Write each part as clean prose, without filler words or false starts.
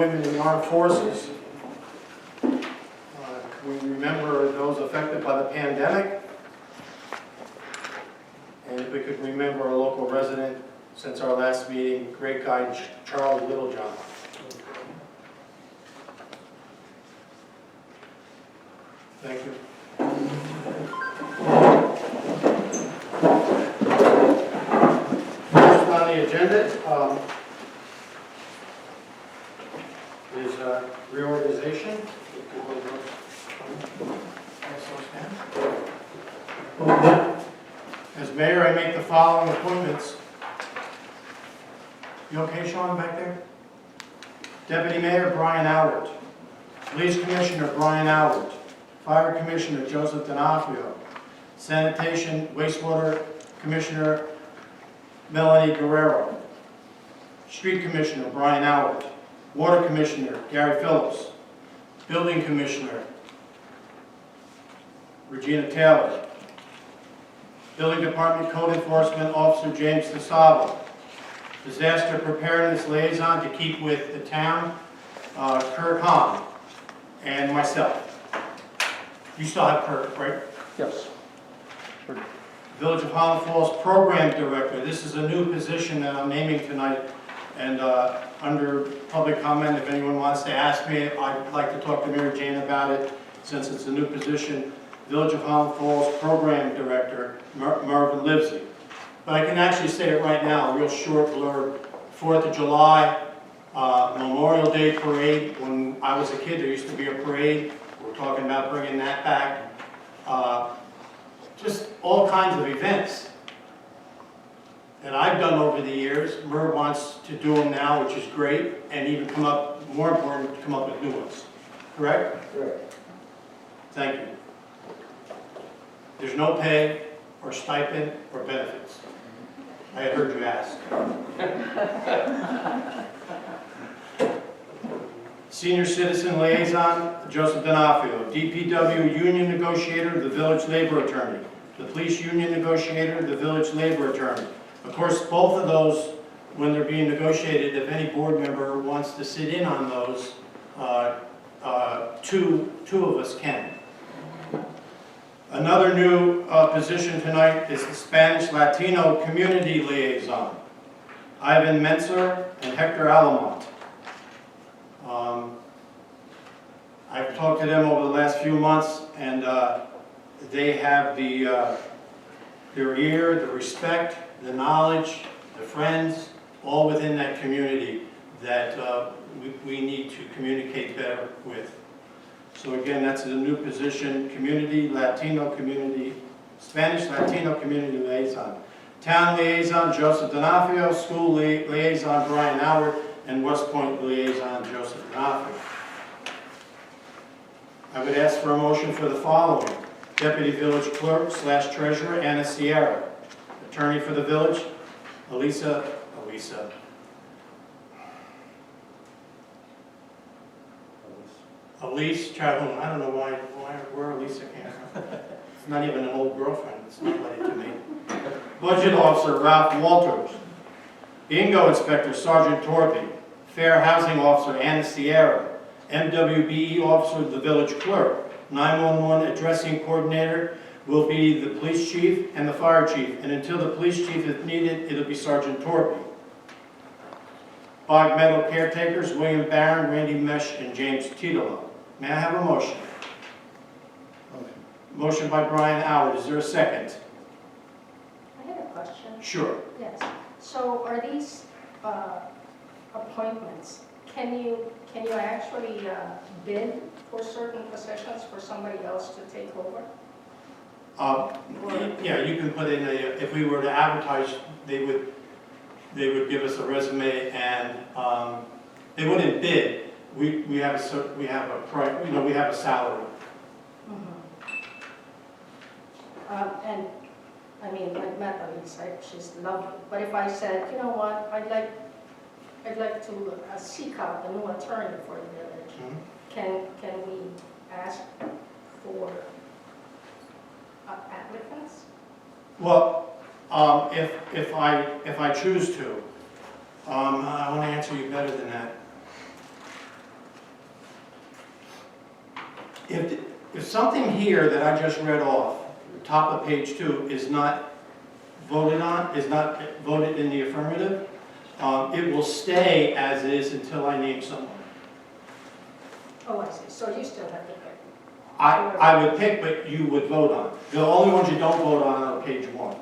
women in the armed forces. Can we remember those affected by the pandemic? And if we could remember a local resident since our last meeting, great guy Charlie Littlejohn. Thank you. First on the agenda is reorganization. As mayor, I make the following appointments. You okay, Sean, back there? Deputy Mayor Brian Albert. Police Commissioner Brian Albert. Fire Commissioner Joseph D'Onofrio. Sanitation Wastewater Commissioner Melanie Guerrero. Street Commissioner Brian Albert. Water Commissioner Gary Phillips. Building Commissioner Regina Taylor. Building Department Code Enforcement Officer James DeSalvo. Disaster Preparedness Liaison to keep with the town, Kurt Hahn, and myself. You still have Kurt, right? Yes. Sure. Village of Highland Falls Program Director. This is a new position that I'm naming tonight. And under public comment, if anyone wants to ask me, I'd like to talk to Mary Jane about it since it's a new position. Village of Highland Falls Program Director, Mervyn Livesey. But I can actually say it right now, a real short blurb. 4th of July, Memorial Day Parade. When I was a kid, there used to be a parade. We're talking about bringing that back. Just all kinds of events that I've done over the years. Merv wants to do them now, which is great, and even come up, more important, to come up with new ones. Correct? Correct. Thank you. There's no pay or stipend or benefits. I had heard you ask. Senior Citizen Liaison, Joseph D'Onofrio. DPW Union Negotiator, the Village Labor Attorney. The Police Union Negotiator, the Village Labor Attorney. Of course, both of those, when they're being negotiated, if any board member wants to sit in on those, two of us can. Another new position tonight is the Spanish Latino Community Liaison. Ivan Menser and Hector Alamont. I've talked to them over the last few months, and they have their ear, the respect, the knowledge, the friends, all within that community that we need to communicate better with. So again, that's a new position, Spanish Latino Community Liaison. Town Liaison, Joseph D'Onofrio. School Liaison, Brian Howard. And West Point Liaison, Joseph D'Onofrio. I would ask for a motion for the following. Deputy Village Clerk / Treasurer, Anna Sierra. Attorney for the Village, Elise Calhoun. I don't know where Elisa came from. It's not even an old girlfriend. It's nobody to me. Budget Officer, Ralph Walters. Bingo Inspector, Sergeant Torpy. Fair Housing Officer, Anna Sierra. MWBE Officer, the Village Clerk. 911 Addressing Coordinator will be the Police Chief and the Fire Chief. And until the Police Chief is needed, it'll be Sergeant Torpy. Bog Meadow Caretakers, William Barron, Randy Mesh, and James Titolo. May I have a motion? Motion by Brian Howard. Is there a second? I have a question. Sure. Yes. So are these appointments, can you actually bid for certain positions for somebody else to take over? Yeah, you can put in if we were to advertise, they would give us a resume, and they wouldn't bid. We have a price, we have a salary. And I mean, I've met Elise, she's lovely. But if I said, you know what, I'd like to seek out a new attorney for the village, can we ask for applicants? Well, if I choose to, I want to answer you better than that. if something here that I just read off, top of page 2, is not voted on, is not voted in the affirmative, it will stay as is until I name someone. Oh, I see, so you still have to pick. I would pick, but you would vote on. The only ones you don't vote on are page 1.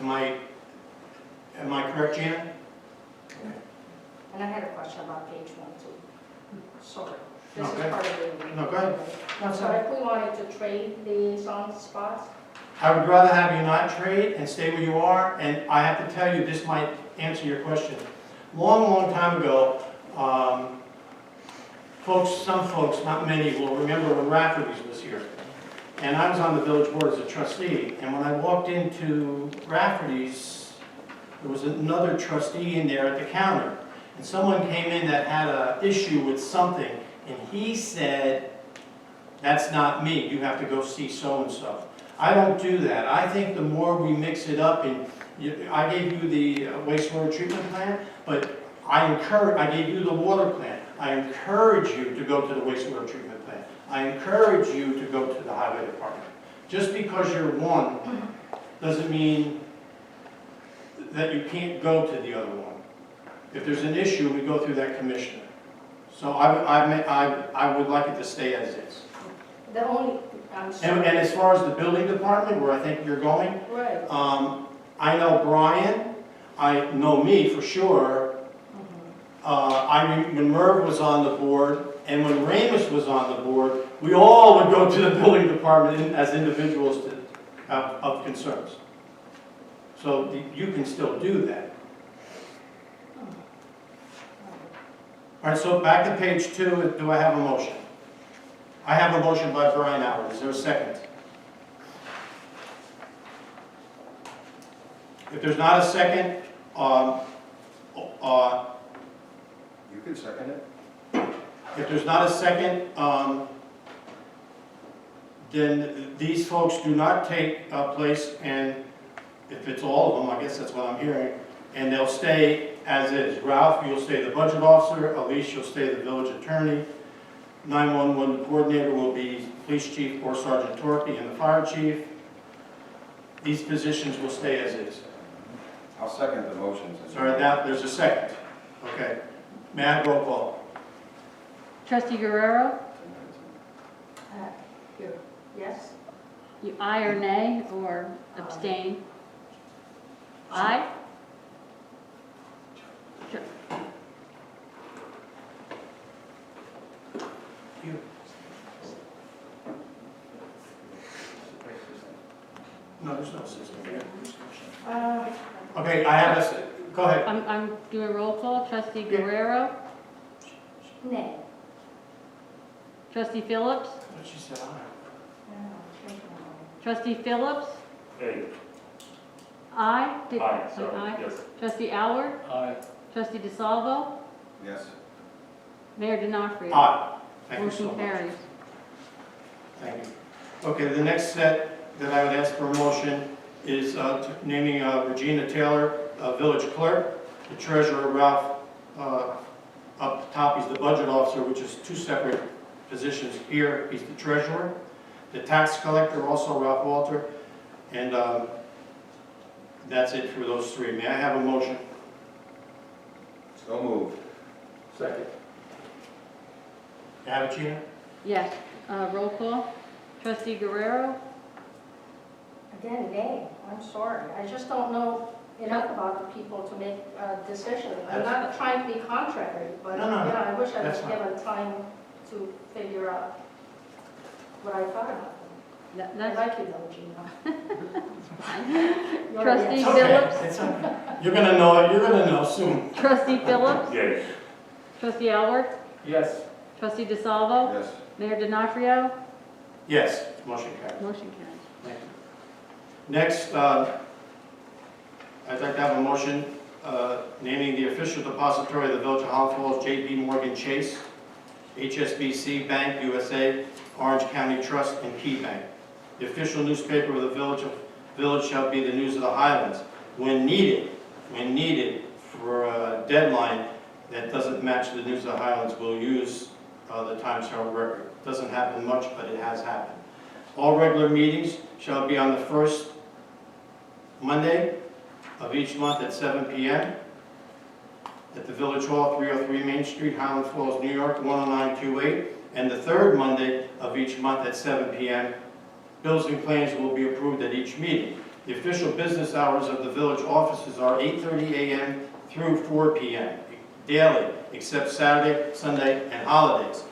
Am I correct, Gina? And I had a question about page 1 too. Sorry, this is Okay. part of the. No, go ahead. No, so if we wanted to trade these on spots, I would rather have you not trade and stay where you are, and I have to tell you, this might answer your question. Long time ago, some folks, not many, will remember when Rafferty's was here. And I was on the village board as a trustee, and when I walked into Rafferty's, there was another trustee in there at the counter. And someone came in that had an issue with something, and he said, "That's not me, you have to go see so-and-so." I don't do that. I think the more we mix it up, and I gave you the wastewater treatment plant, but I gave you the water plant. I encourage you to go to the wastewater treatment plant. I encourage you to go to the highway department. Just because you're one doesn't mean that you can't go to the other one. If there's an issue, we go through that commissioner. So I would like it to stay as is. the only, I'm sorry. And as far as the building department, where I think you're going, Right. I know Brian, I know me for sure. When Merv was on the board, and when Ramus was on the board, we all would go to the building department as individuals of concerns. So you can still do that. All right, so back to page 2, do I have a motion? I have a motion by Brian Howard, is there a second? If there's not a second, You can second it. if there's not a second, then these folks do not take place, and if it's all of them, I guess that's what I'm hearing, and they'll stay as is. Ralph, you'll stay the budget officer, Elise, you'll stay the village attorney, 911 coordinator will be police chief or Sergeant Torpy, and the fire chief. These positions will stay as is. I'll second the motions. Sorry, now, there's a second. Okay. May I have roll call? Trustee Guerrero, Here, yes? you aye or nay or abstain? Aye? Sure. You. No, there's no system here. Okay, I have a, go ahead. I'm doing roll call. Trustee Guerrero, Nay. Trustee Phillips, But she said aye. Trustee Phillips, Aye. aye? Aye, sorry, Aye. yes. Trustee Alward, Aye. Trustee DeSalvo, Yes. Mayor D'Onofrio. Aye. Thank you so Motion much. carries. Thank you. Okay, the next set that I would ask for a motion is naming Regina Taylor, village clerk, the treasurer Ralph, up top, he's the budget officer, which is 2 separate positions. Here, he's the treasurer. The tax collector, also Ralph Walter, and that's it for those 3. May I have a motion? So moved. Second. You have it, Gina? Yes. Roll call. Trustee Guerrero, Again, nay, I'm sorry. I just don't know enough about the people to make a decision. I'm not trying to be contrary, but, No, no, no. I wish I was That's fine. given time to figure out what I thought about them. I that's like you though, Gina. fine. You're Trustee the It's okay. Phillips? It's okay. You're gonna know it, you're gonna know soon. Trustee Phillips, Yay. Trustee Alward, Yes. Trustee DeSalvo, Yes. Mayor D'Onofrio. Yes, motion carries. Motion carries. Thank you. Next, I'd like to have a motion naming the official depository of the Village of Holland Falls, J.P. Morgan Chase, HSBC Bank USA, Orange County Trust, and Key Bank. The official newspaper of the village shall be the News of the Highlands. When needed for a deadline that doesn't match the News of the Highlands, we'll use the Times Herald Record. Doesn't happen much, but it has happened. All regular meetings shall be on the first Monday of each month at 7 p.m. at the Village Hall, 303 Main Street, Highland Falls, New York, 10928, and the third Monday of each month at 7 p.m. Bills and claims will be approved at each meeting. The official business hours of the village offices are 8:30 a.m. through 4 p.m. daily, except Saturday, Sunday, and holidays.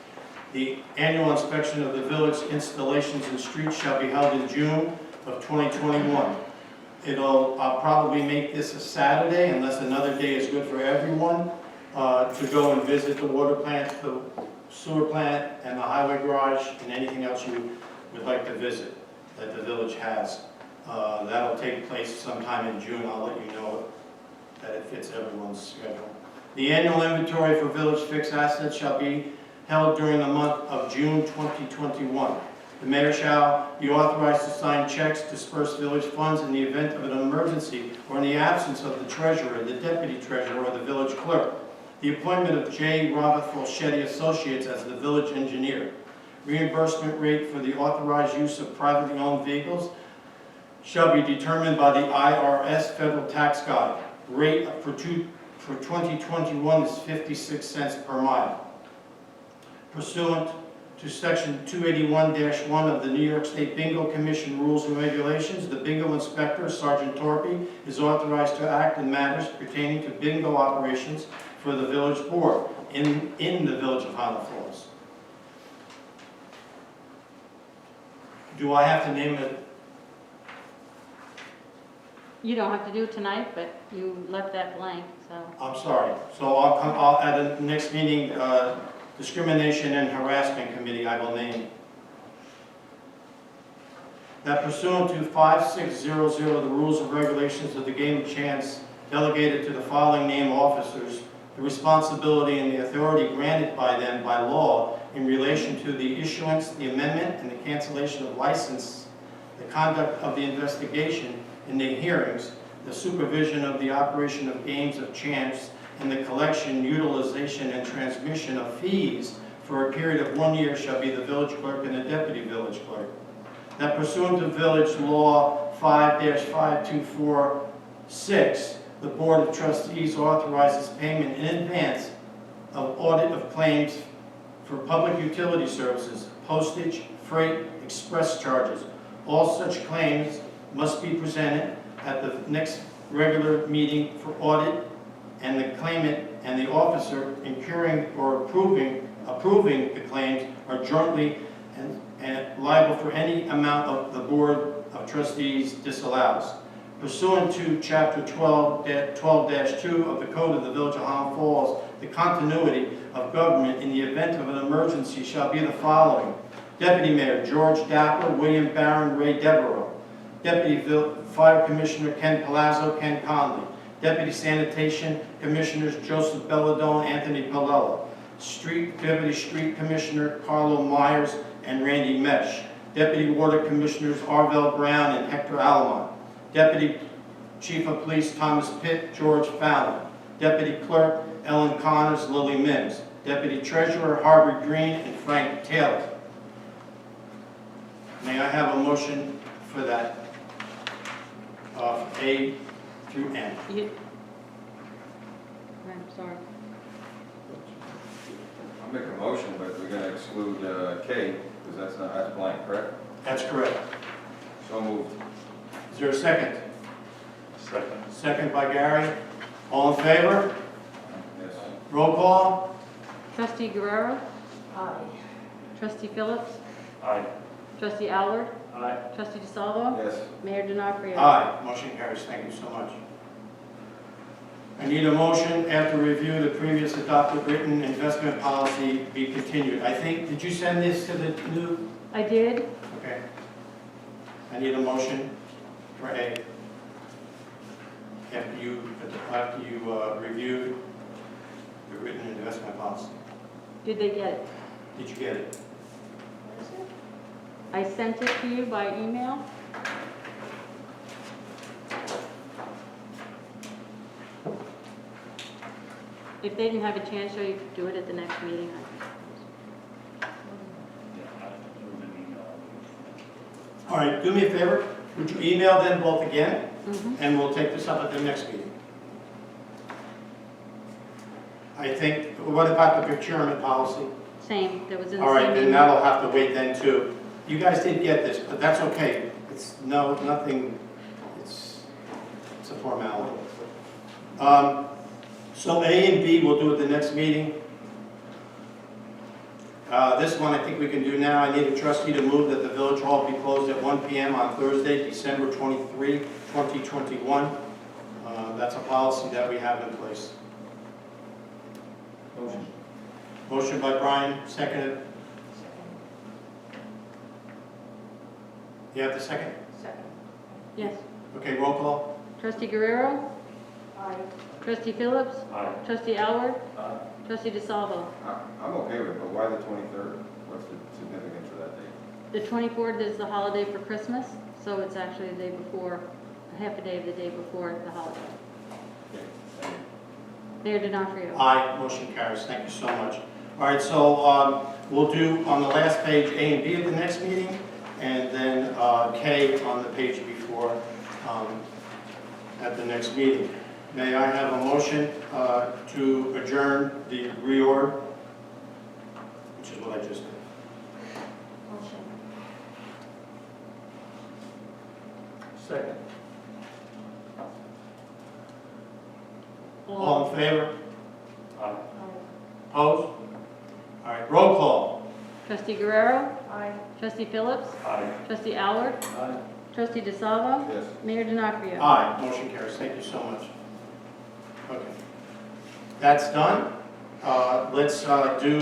The annual inspection of the village installations and streets shall be held in June of 2021. I'll probably make this a Saturday, unless another day is good for everyone, to go and visit the water plant, the sewer plant, and the highway garage, and anything else you would like to visit that the village has. That'll take place sometime in June. I'll let you know that it fits everyone's schedule. The annual inventory for village fixed assets shall be held during the month of June 2021. The mayor shall be authorized to sign checks, disperse village funds in the event of an emergency or in the absence of the treasurer, the deputy treasurer, or the village clerk. The appointment of J. Robert Falchetti Associates as the village engineer. Reimbursement rate for the authorized use of privately owned vehicles shall be determined by the IRS Federal Tax Guide. Rate for 2021 is 56 cents per mile. Pursuant to Section 281-1 of the New York State Bingo Commission Rules and Regulations, the bingo inspector, Sergeant Torpy, is authorized to act in matters pertaining to bingo operations for the village board in the village of Highland Falls. Do I have to name it? You don't have to do it tonight, but you left that blank, so. I'm sorry. So I'll at the next meeting, Discrimination and Harassment Committee, I will name. That pursuant to 5600, the rules and regulations of the game of chance, delegated to the following named officers the responsibility and the authority granted by them by law in relation to the issuance, the amendment, and the cancellation of license, the conduct of the investigation in the hearings, the supervision of the operation of games of chance, and the collection, utilization, and transmission of fees for a period of 1 year shall be the village clerk and the deputy village clerk. That pursuant to Village Law 5-5246, the Board of Trustees authorizes payment in advance of audit of claims for public utility services, postage, freight, express charges. All such claims must be presented at the next regular meeting for audit, and the claimant and the officer incurring or approving the claims are jointly and liable for any amount of the Board of Trustees disallows. Pursuant to Chapter 12-2 of the Code of the Village of Highland Falls, the continuity of government in the event of an emergency shall be the following. Deputy Mayor George Dapper, William Barron, Ray Devereaux. Deputy Fire Commissioner Ken Palazzo, Ken Conley. Deputy Sanitation Commissioners Joseph Belladone, Anthony Palella. Deputy Street Commissioner Carlo Myers and Randy Mesh. Deputy Water Commissioners Arvell Brown and Hector Alamont. Deputy Chief of Police Thomas Pitt, George Fallon. Deputy Clerk Ellen Connors, Lily Mims. Deputy Treasurer Harvard Green and Frank Taylor. May I have a motion for that? A through N. I'm sorry. I'll make a motion, but we're going to exclude K, because that's blank, correct? That's correct. So moved. Is there a second? Second. Second by Gary. All in favor? Yes. Roll call. Trustee Guerrero, Aye. Trustee Phillips, Aye. Trustee Alward, Aye. Trustee DeSalvo, Yes. Mayor D'Onofrio. Aye. Motion carries. Thank you so much. I need a motion after review the previous adopted written investment policy be continued. I think, did you send this to the new? I did. Okay. I need a motion for A. After you reviewed the written investment policy. Did they get it? Did you get it? What is it? I sent it to you by email. If they didn't have a chance, so you could do it at the next meeting. All right, do me a favor, would you email them both again, Mhm. and we'll take this up at the next meeting? I think, what about the procurement policy? Same, that was in the All right, same then email. that'll have to wait then too. You guys did get this, but that's okay. It's nothing, it's a formality. So A and B we'll do at the next meeting. This one I think we can do now. I need a trustee to move that the village hall be closed at 1 p.m. on Thursday, December 23, 2021. That's a policy that we have in place. Motion. Motion by Brian, seconded. You have the second? Second. Yes. Okay, roll call. Trustee Guerrero, Aye. trustee Phillips, Aye. trustee Alward, Aye. trustee DeSalvo. I'm okay with it, but why the 23rd? What's the significance of that date? The 24th is the holiday for Christmas, so it's actually the day before, half a day of the day before the holiday. Okay, thank you. Mayor D'Onofrio. Aye, motion carries. Thank you so much. All right, so we'll do on the last page A and B at the next meeting, and then K on the page before at the next meeting. May I have a motion to adjourn the reorg, which is what I just did. Motion. Second. All in favor? Aye. Aye. Opposed? All right, roll call. Trustee Guerrero, Aye. trustee Phillips, Aye. trustee Alward, Aye. trustee DeSalvo, Yes. Mayor D'Onofrio. Aye, motion carries. Thank you so much. Okay. That's done. Let's do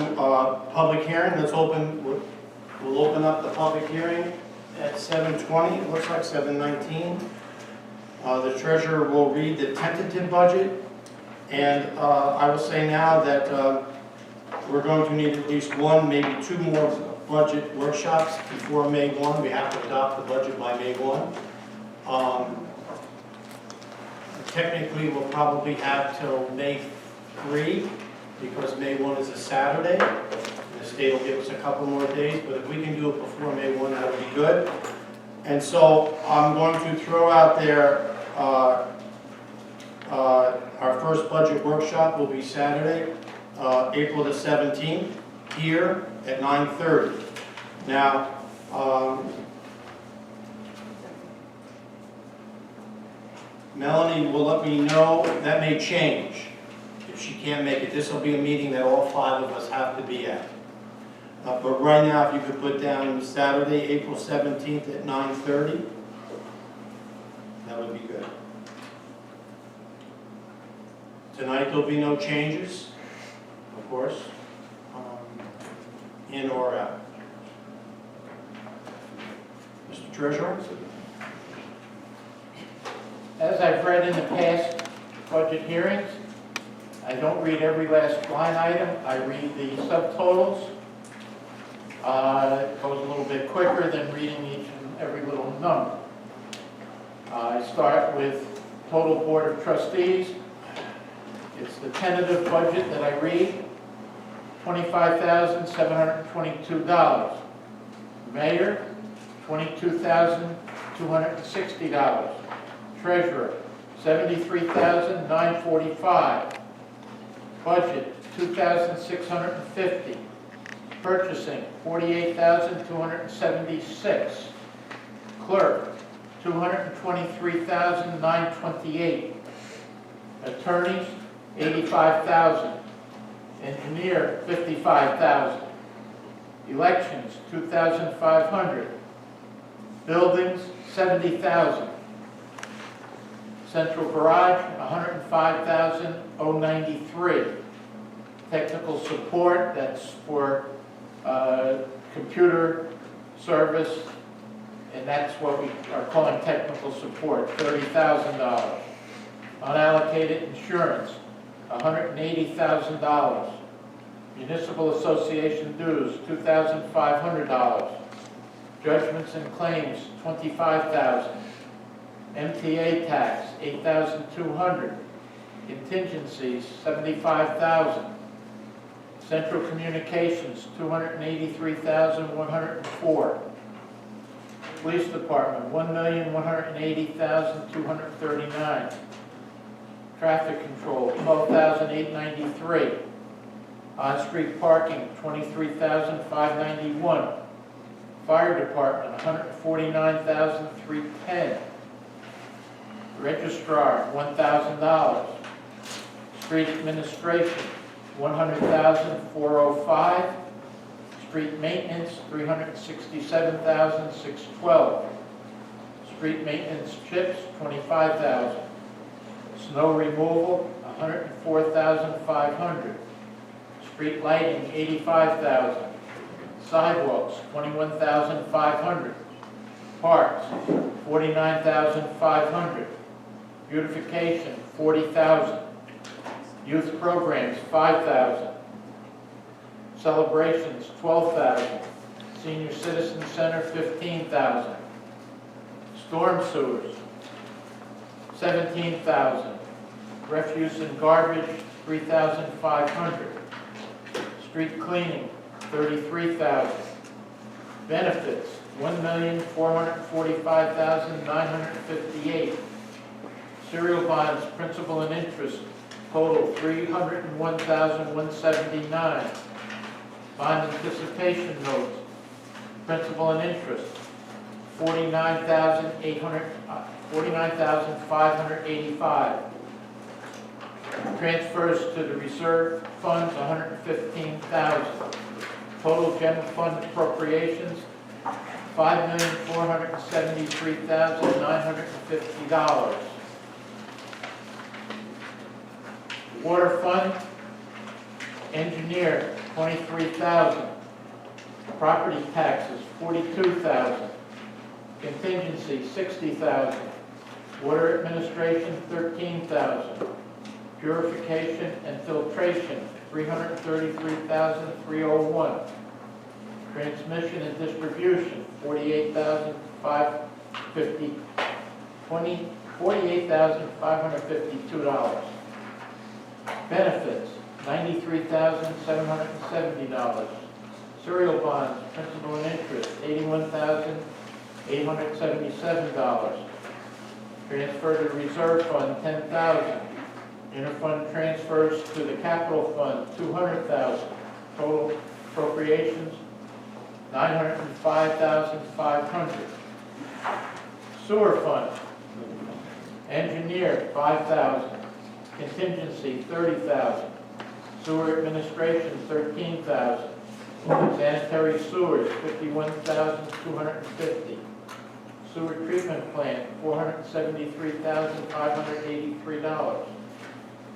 public hearing. Let's open, we'll open up the public hearing at 7:20. It looks like 7:19. The treasurer will read the tentative budget. And I will say now that we're going to need at least one, maybe two more budget workshops before May 1. We have to adopt the budget by May 1. Technically, we'll probably have till May 3, because May 1 is a Saturday. The state will give us a couple more days, but if we can do it before May 1, that would be good. And so I'm going to throw out there, our first budget workshop will be Saturday, April the 17th, here at 9:30. Now, Melanie will let me know, that may change if she can't make it. This will be a meeting that all 5 of us have to be at. But right now, if you could put down Saturday, April 17th at 9:30, that would be good. Tonight, there'll be no changes, of course, in or out. Mr. Treasurer? As I've read in the past budget hearings, I don't read every last line item, I read the subtotals. It goes a little bit quicker than reading each and every little number. I start with total Board of Trustees. It's the tentative budget that I read, $25,722. Mayor, $22,260. Treasurer, $73,945. Budget, $2,650. Purchasing, $48,276. Clerk, $223,928. Attorneys, $85,000. Engineer, $55,000. Elections, $2,500. Buildings, $70,000. Central Garage, $105,093. Technical support, that's for computer service, and that's what we are calling technical support, $30,000. Unallocated insurance, $180,000. Municipal Association dues, $2,500. Judgments and claims, $25,000. MTA tax, $8,200. Contingencies, $75,000. Central Communications, $283,104. Police Department, $1,180,239. Traffic Control, $12,893. On-street parking, $23,591. Fire Department, $149,310. Registrar, $1,000. Street Administration, $100,405. Street Maintenance, $367,612. Street Maintenance Chips, $25,000. Snow Removal, $104,500. Street Lighting, $85,000. Sidewalks, $21,500. Parks, $49,500. Beautification, $40,000. Youth Programs, $5,000. Celebrations, $12,000. Senior Citizen Center, $15,000. Storm Sewers, $17,000. Refuse and Garbage, $3,500. Street Cleaning, $33,000. Benefits, $1,445,958. Serial bonds, principal and interest, total $301,179. Bond anticipation notes, principal and interest, $49,585. Transfers to the reserve funds, $115,000. Total general fund appropriations, $5,473,950. Water fund, engineer, $23,000. Property taxes, $42,000. Contingency, $60,000. Water administration, $13,000. Purification and filtration, $333,301. Transmission and distribution, $48,552. Benefits, $93,770. Serial bonds, principal and interest, $81,877. Transfer to reserve fund, $10,000. Interfund transfers to the capital fund, $200,000. Total appropriations, $905,500. Sewer fund, engineer, $5,000. Contingency, $30,000. Sewer administration, $13,000. Sanitary sewers, $51,250. Sewer treatment plant, $473,583.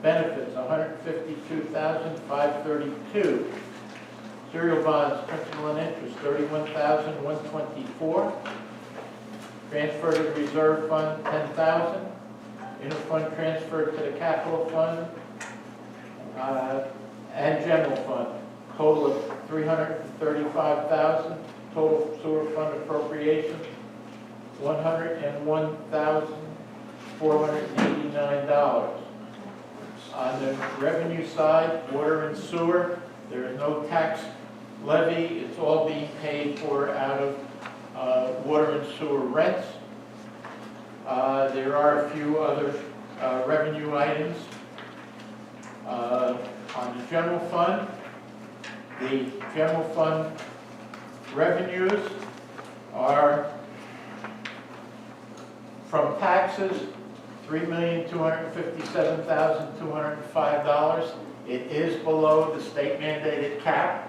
Benefits, $152,532. Serial bonds, principal and interest, $31,124. Transfer to the reserve fund, $10,000. Interfund transfer to the capital fund and general fund. Total of $335,000. Total sewer fund appropriations, $101,489. On the revenue side, water and sewer, there is no tax levy. It's all being paid for out of water and sewer rents. There are a few other revenue items. On the general fund revenues are from taxes, $3,257,205. It is below the state mandated cap.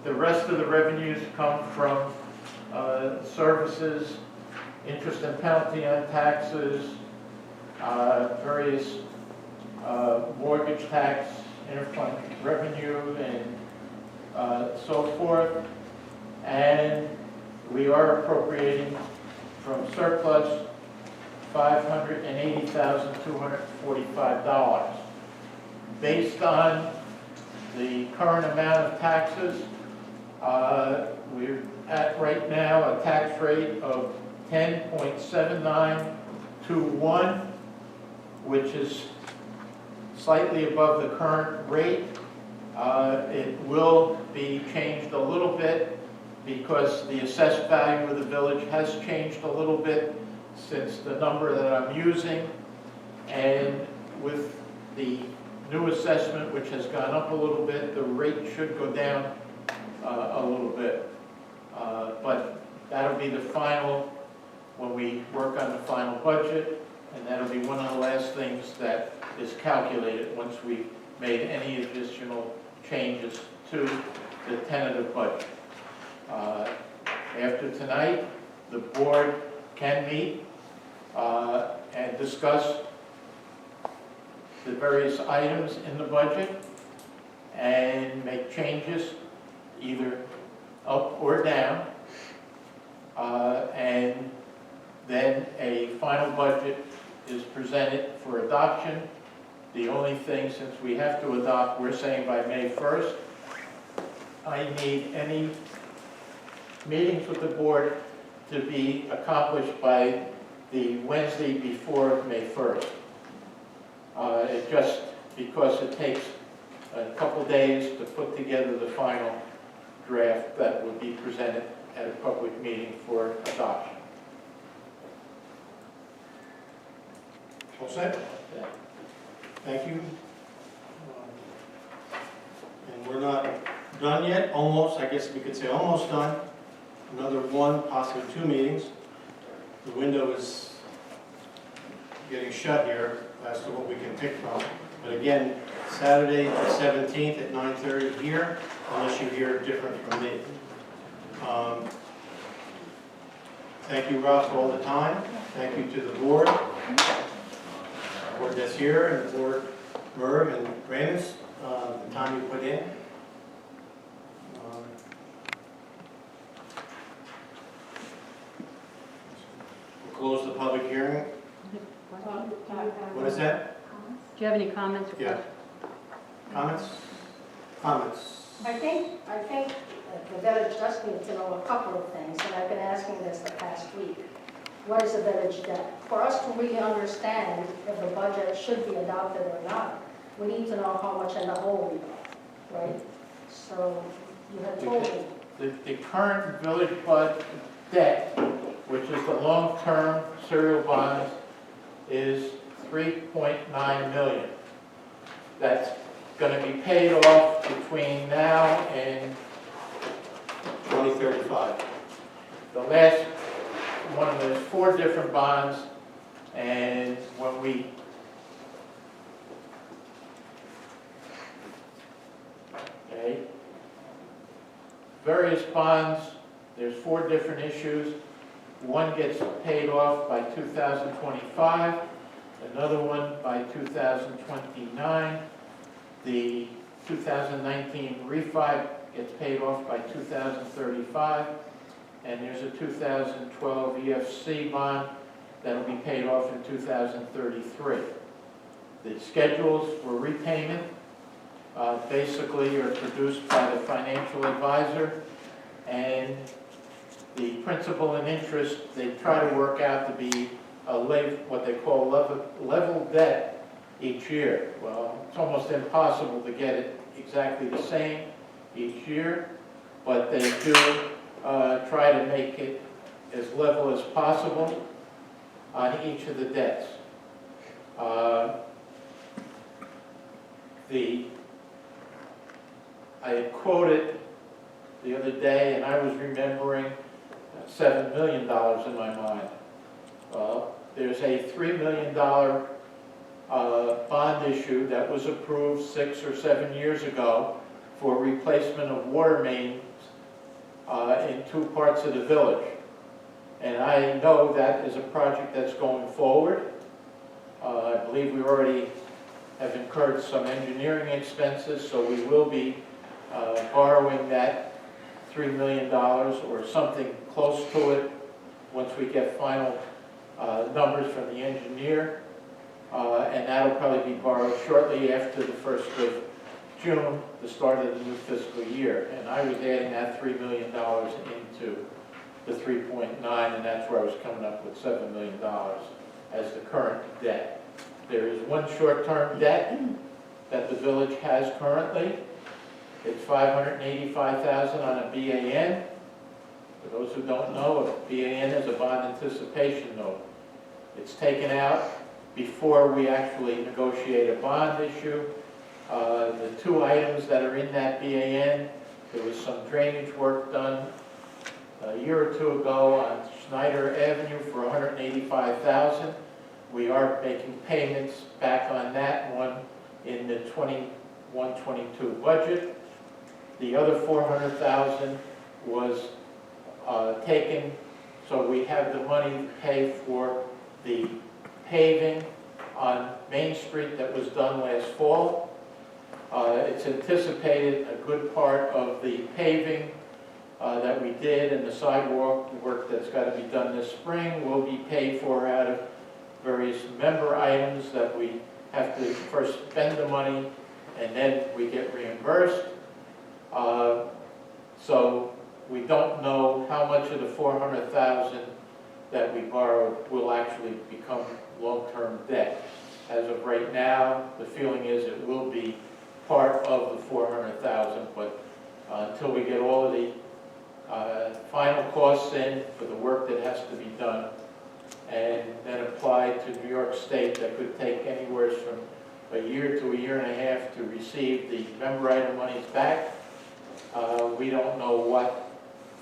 The rest of the revenues come from services, interest and penalty on taxes, various mortgage tax, interfund revenue, and so forth. And we are appropriating from surplus $580,245. Based on the current amount of taxes, we're at right now a tax rate of 10.7921, which is slightly above the current rate. It will be changed a little bit because the assessed value of the village has changed a little bit since the number that I'm using, and with the new assessment, which has gone up a little bit, the rate should go down a little bit. But that'll be the final, when we work on the final budget, and that'll be one of the last things that is calculated once we've made any additional changes to the tentative budget. After tonight, the board can meet and discuss the various items in the budget and make changes either up or down. And then a final budget is presented for adoption. The only thing, since we have to adopt, we're saying by May 1st, I need any meetings with the board to be accomplished by the Wednesday before May 1st. It just, because it takes a couple days to put together the final draft that would be presented at a public meeting for adoption. All set? Thank you. And we're not done yet, almost, I guess we could say almost done. Another one, possibly 2 meetings. The window is getting shut here as to what we can pick from. But again, Saturday the 17th at 9:30 here, unless you hear different from me. Thank you, Ralph, for all the time. Thank you to the board that's here, and the board, Merv and Ramus, the time you put in. We'll close the public hearing. What is that? Do you have any comments or Yeah. questions? Comments? Comments? I think the village does need to know a couple of things, and I've been asking this the past week. What is a village debt? For us to really understand if the budget should be adopted or not, we need to know how much in the hole we are, right? So you had told me. The current village budget debt, which is the long-term serial bonds, is $3.9 million. That's going to be paid off between now and 2035. the last one of those 4 different bonds, and when we various bonds, there's 4 different issues. One gets paid off by 2025, another one by 2029. The 2019 refi gets paid off by 2035, and there's a 2012 EFC bond that'll be paid off in 2033. The schedules for repayment basically are produced by the financial advisor, and the principal and interest, they try to work out to be what they call level debt each year. Well, it's almost impossible to get it exactly the same each year, but they do try to make it as level as possible on each of the debts. I had quoted the other day, and I was remembering $7 million in my mind. Well, there's a $3 million bond issue that was approved 6 or 7 years ago for replacement of water mains in 2 parts of the village. And I know that is a project that's going forward. I believe we already have incurred some engineering expenses, so we will be borrowing that $3 million or something close to it once we get final numbers from the engineer. And that'll probably be borrowed shortly after the 1st of June, the start of the new fiscal year. And I was adding that $3 million into the 3.9, and that's where I was coming up with $7 million as the current debt. There is one short-term debt that the village has currently. It's $585,000 on a BAN, For those who don't know, a BAN is a bond anticipation note. It's taken out before we actually negotiate a bond issue. The two items that are in that BAN, there was some drainage work done a year or two ago on Schneider Avenue for $185,000. We are making payments back on that one in the 21-22 budget. The other $400,000 was taken, so we have the money to pay for the paving on Main Street that was done last fall. It's anticipated a good part of the paving that we did and the sidewalk work that's got to be done this spring will be paid for out of various member items that we have to first spend the money and then we get reimbursed. So we don't know how much of the $400,000 that we borrowed will actually become long-term debt. As of right now, the feeling is it will be part of the $400,000, but until we get all of the final costs in for the work that has to be done and then applied to New York State, that could take anywhere from a year to a year and a half to receive the member item monies back. We don't know what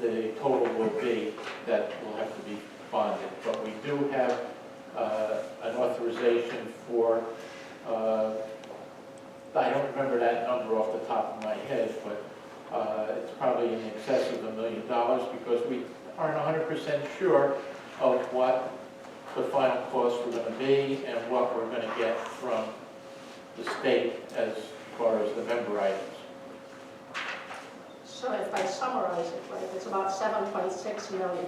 the total will be that will have to be bonded, but we do have an authorization for, I don't remember that number off the top of my head, but it's probably in excess of $1 million because we aren't 100% sure of what the final costs were going to be and what we're going to get from the state as far as the member items. So if I summarize it, right, it's about 7.6 million,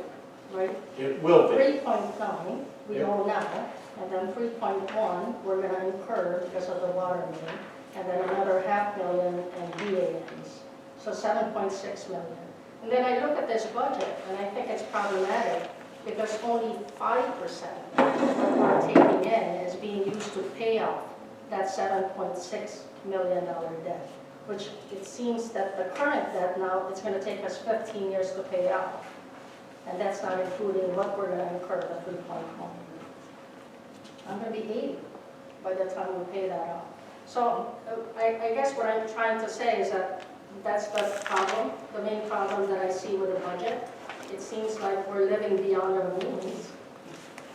right? It will be. 3.9 we Yep. owe now, and then 3.1 we're going to incur because of the water main, and then another $500,000 in BANs. So 7.6 million. And then I look at this budget, and I think it's problematic because only 5% of what we're taking in is being used to pay off that $7.6 million debt, which it seems that the current debt now, it's going to take us 15 years to pay off. And that's not including what we're going to incur, the 3.1. I'm going to be 80 by the time we pay that off. So I guess what I'm trying to say is that that's the problem, the main problem that I see with the budget. It seems like we're living beyond our means,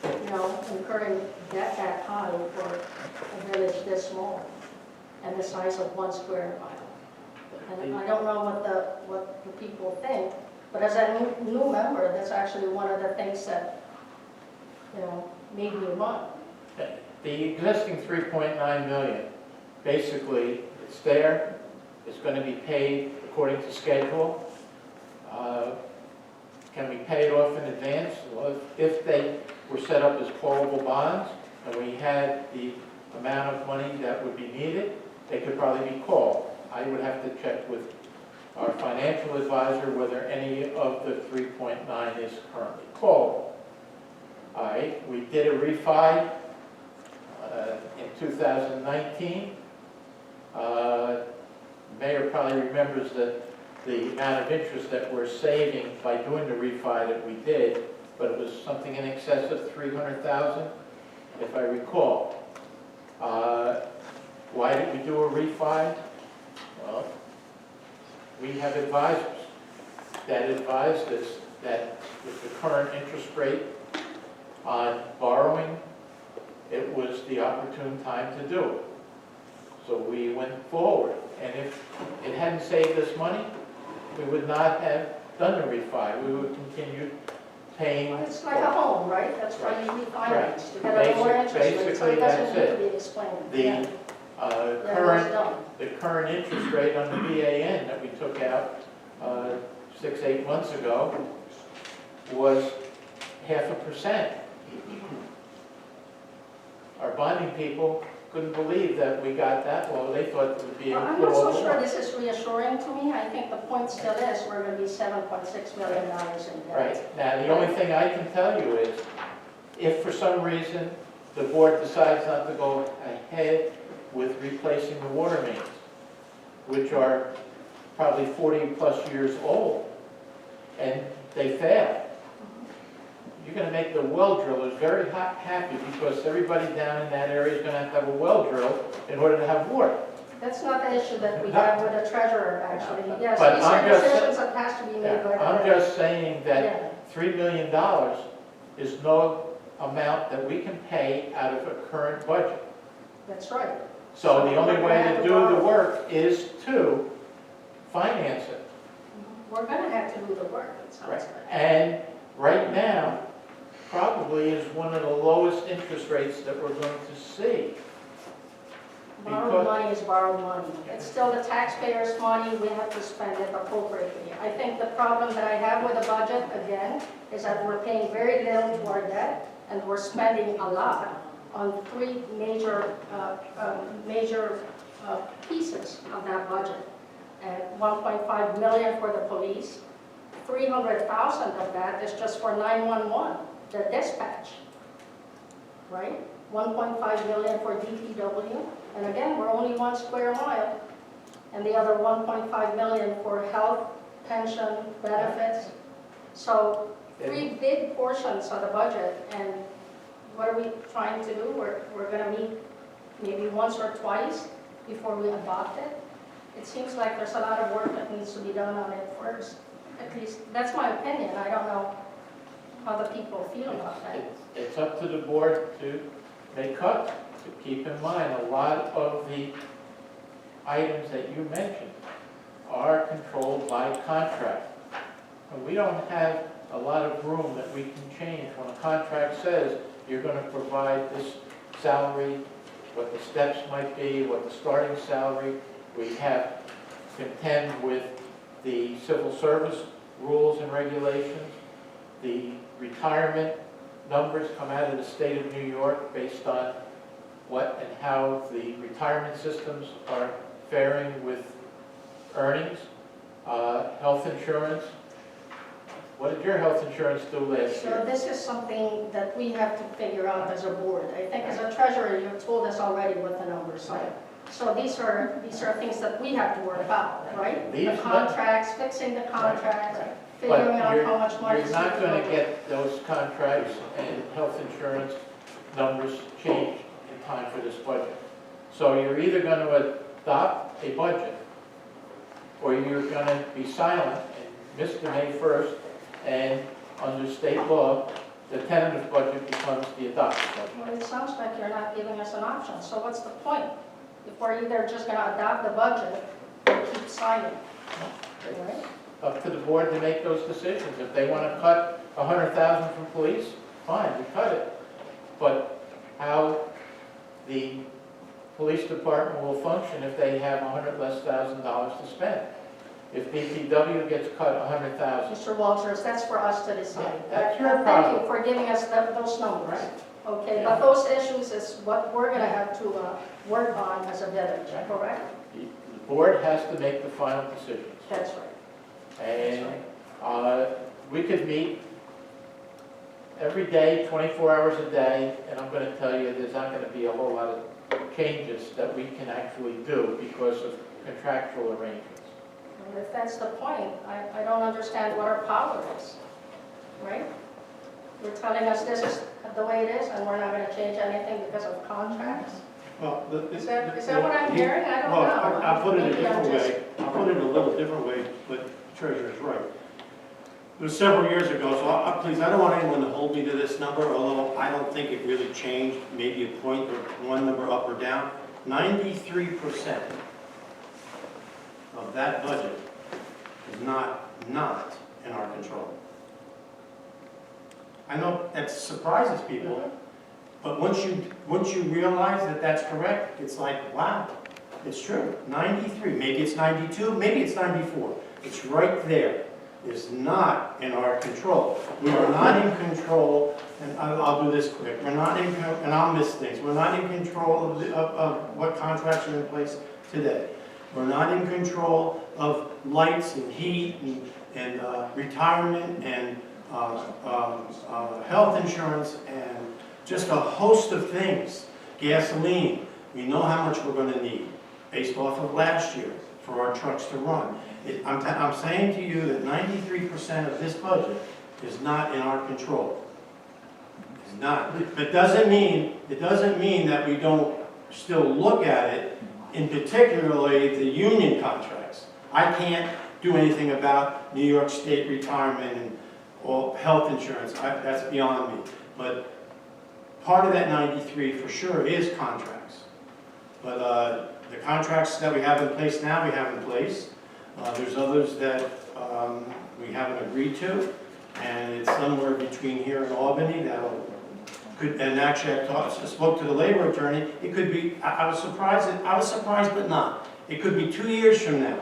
you know, incurring debt that high for a village this small and the size of 1 square mile. And I don't know what the people think, but as a new member, that's actually one of the things that, you know, made me run. The existing 3.9 million, basically, it's there. It's going to be paid according to schedule. Can we pay it off in advance? Well, if they were set up as callable bonds and we had the amount of money that would be needed, they could probably be called. I would have to check with our financial advisor whether any of the 3.9 is currently callable. All right, we did a refi in 2019. Mayor probably remembers that the amount of interest that we're saving by doing the refi that we did, but it was something in excess of $300,000, if I recall. Why did we do a refi? Well, we have advisors that advised us that with the current interest rate on borrowing, it was the opportune time to do it. So we went forward, and if it hadn't saved us money, we would not have done the refi. We would continue paying. It's like a home, right? That's why you refinance, to get a lower interest rate, so Basically, it doesn't that's need to be explained. The Yeah. current interest rate on the BAN that we took out 6-8 months ago was 0.5%. Our bonding people couldn't believe that we got that low. They thought it would be a Well, I'm not so little sure more. this is reassuring to me. I think the point still is we're going to be $7.6 million in debt. Right. Now, the only thing I can tell you is, if for some reason the board decides not to go ahead with replacing the water mains, which are probably 40-plus years old, and they fail. You're gonna make the well drillers very happy because everybody down in that area is gonna have to have a well drill in order to have water. That's not the issue that we have with the treasurer, actually. Yes, But these I'm are just- decisions that has to be made by the. I'm just saying Yeah. that $3 million is no amount that we can pay out of a current budget. That's right. So the only way to do the work is to finance it. We're gonna have to do the work, it sounds like. And right now, probably is one of the lowest interest rates that we're going to see. Borrowed Because- money is borrowed money. It's still the taxpayers' money, we have to spend it appropriately. I think the problem that I have with the budget, again, is that we're paying very little to our debt, and we're spending a lot on three major pieces of that budget. 1.5 million for the police, 300,000 of that is just for 911, the dispatch, right? 1.5 million for DPW, and again, we're only 1 square mile, and the other 1.5 million for health, pension, benefits. So 3 big portions of the budget, and what are we trying to do? We're gonna meet maybe once or twice before we adopt it. It seems like there's a lot of work that needs to be done on it first. At least, that's my opinion. I don't know how the people feel about that. It's up to the board to make cuts. To keep in mind, a lot of the items that you mentioned are controlled by contract. And we don't have a lot of room that we can change. When a contract says you're going to provide this salary, what the steps might be, what the starting salary, we have to contend with the civil service rules and regulations. The retirement numbers come out of the state of New York based on what and how the retirement systems are faring with earnings. Health insurance. What did your health insurance do last So year? this is something that we have to figure out as a board. I think as a treasurer, you've told us already what the numbers are. So these are things that we have to work out, right? The These- contracts, fixing the contracts, But figuring out how much money. you're not going to get those contracts and health insurance numbers changed in time for this budget. So you're either going to adopt a budget, or you're going to be silent and miss the May 1st, and under state law, the tentative budget becomes the adopted budget. Well, it sounds like you're not giving us an option, so what's the point? If we're either just gonna adopt the budget or keep silent, right? Up to the board to make those decisions. If they want to cut 100,000 from police, fine, we cut it. But how the police department will function if they have $100,000 less to spend? If DPW gets cut 100,000, Mr. Walters, that's for us to decide. That's your Thank problem. you for giving us those numbers. Okay, Yeah. but those issues is what we're gonna have to work on as a village, correct? the board has to make the final decisions. That's right. And we could meet every day, 24 hours a day, and I'm going to tell you, there's not going to be a whole lot of changes that we can actually do because of contractual arrangements. And if that's the point, I don't understand what our power is, right? You're telling us this is the way it is, and we're not gonna change anything because of contracts? Well, Is that what I'm hearing? I don't know. Well, I'll put it a Maybe I'm different just- way. I'll put it a little different way, but the treasurer's right. It was several years ago, so please, I don't want anyone to hold me to this number, although I don't think it really changed, maybe a point or one number up or down. 93% of that budget is not in our control. I know that surprises people, but once you realize that that's correct, it's like, wow, it's true. 93, maybe it's 92, maybe it's 94. It's right there. It's not in our control. We are not in control, and I'll do this quick. We're not in, and I'll miss things. We're not in control of what contracts are in place today. We're not in control of lights and heat and retirement and health insurance and just a host of things. Gasoline, we know how much we're going to need based off of last year for our trucks to run. I'm saying to you that 93% of this budget is not in our control. It's not. It doesn't mean that we don't still look at it, in particularly the union contracts. I can't do anything about New York State retirement and or health insurance. That's beyond me. But part of that 93 for sure is contracts. But the contracts that we have in place now, we have in place. There's others that we haven't agreed to, and it's somewhere between here and Albany that'll could. And actually, I spoke to the labor attorney. It could be. I was surprised, but not. It could be 2 years from now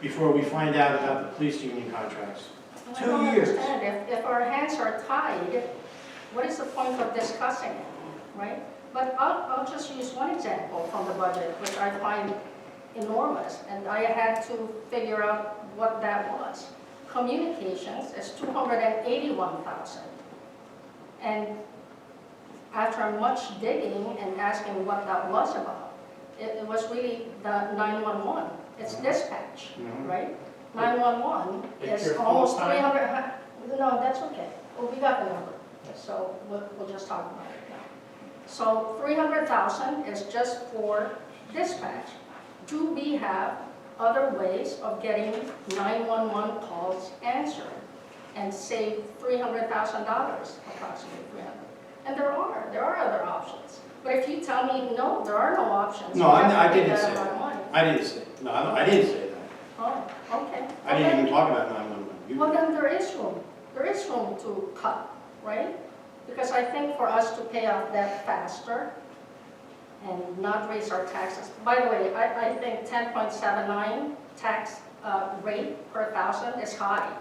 before we find out about the police union contracts. I don't 2 years. understand. If our hands are tied, what is the point of discussing it, right? But I'll just use one example from the budget, which I find enormous, and I had to figure out what that was. Communications is $281,000. And after much digging and asking what that was about, it was really the 911. It's dispatch, right? 911 It's is your almost full-time? 300, no, that's okay. Well, we got the number, so we'll just talk about it now. So 300,000 is just for dispatch. Do we have other ways of getting 911 calls answered and save $300,000, approximately 300? And there are other options. But if you tell me, no, there are no options. No, we have to I take didn't that say out of that. our money. I didn't say. No, I didn't say that. Oh, okay. I didn't even talk about 911. Well, then there is room. There is room to cut, right? Because I think for us to pay off debt faster and not raise our taxes. By the way, I think 10.79 tax rate per thousand is high.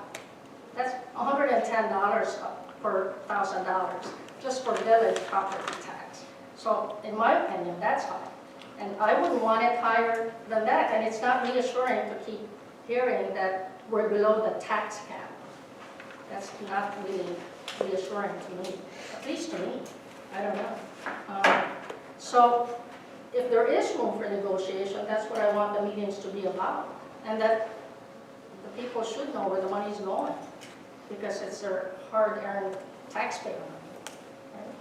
That's $110 per $1,000 just for village property tax. So in my opinion, that's high. And I wouldn't want it higher than that. And it's not reassuring to keep hearing that we're below the tax cap. That's not really reassuring to me, at least to me. I don't know. So if there is room for negotiation, that's what I want the meetings to be about. And that the people should know where the money's going, because it's their hard-earned taxpayer money. Right?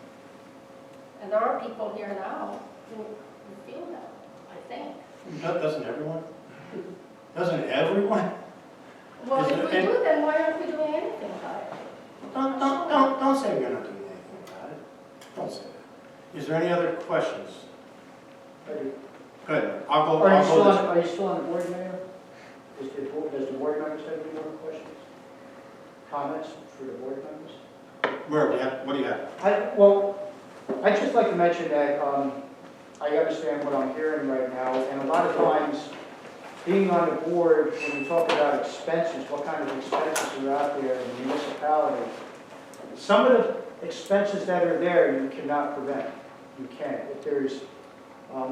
And there are people here now who feel that, I think. Doesn't everyone? Doesn't everyone? Well, Is if we there do, then why aren't we doing anything about it? Don't say we're not doing anything about it. Don't say that. Is there any other questions? Go ahead. I'll go Are this. you still on the board, Mayor? Does the board members have any more questions? Comments for the board members? Murray, what do you have? Well, I'd just like to mention that I understand what I'm hearing right now, and a lot of times, being on the board, when you talk about expenses, what kind of expenses are out there in the municipality, some of the expenses that are there, you cannot prevent. You can't. If there's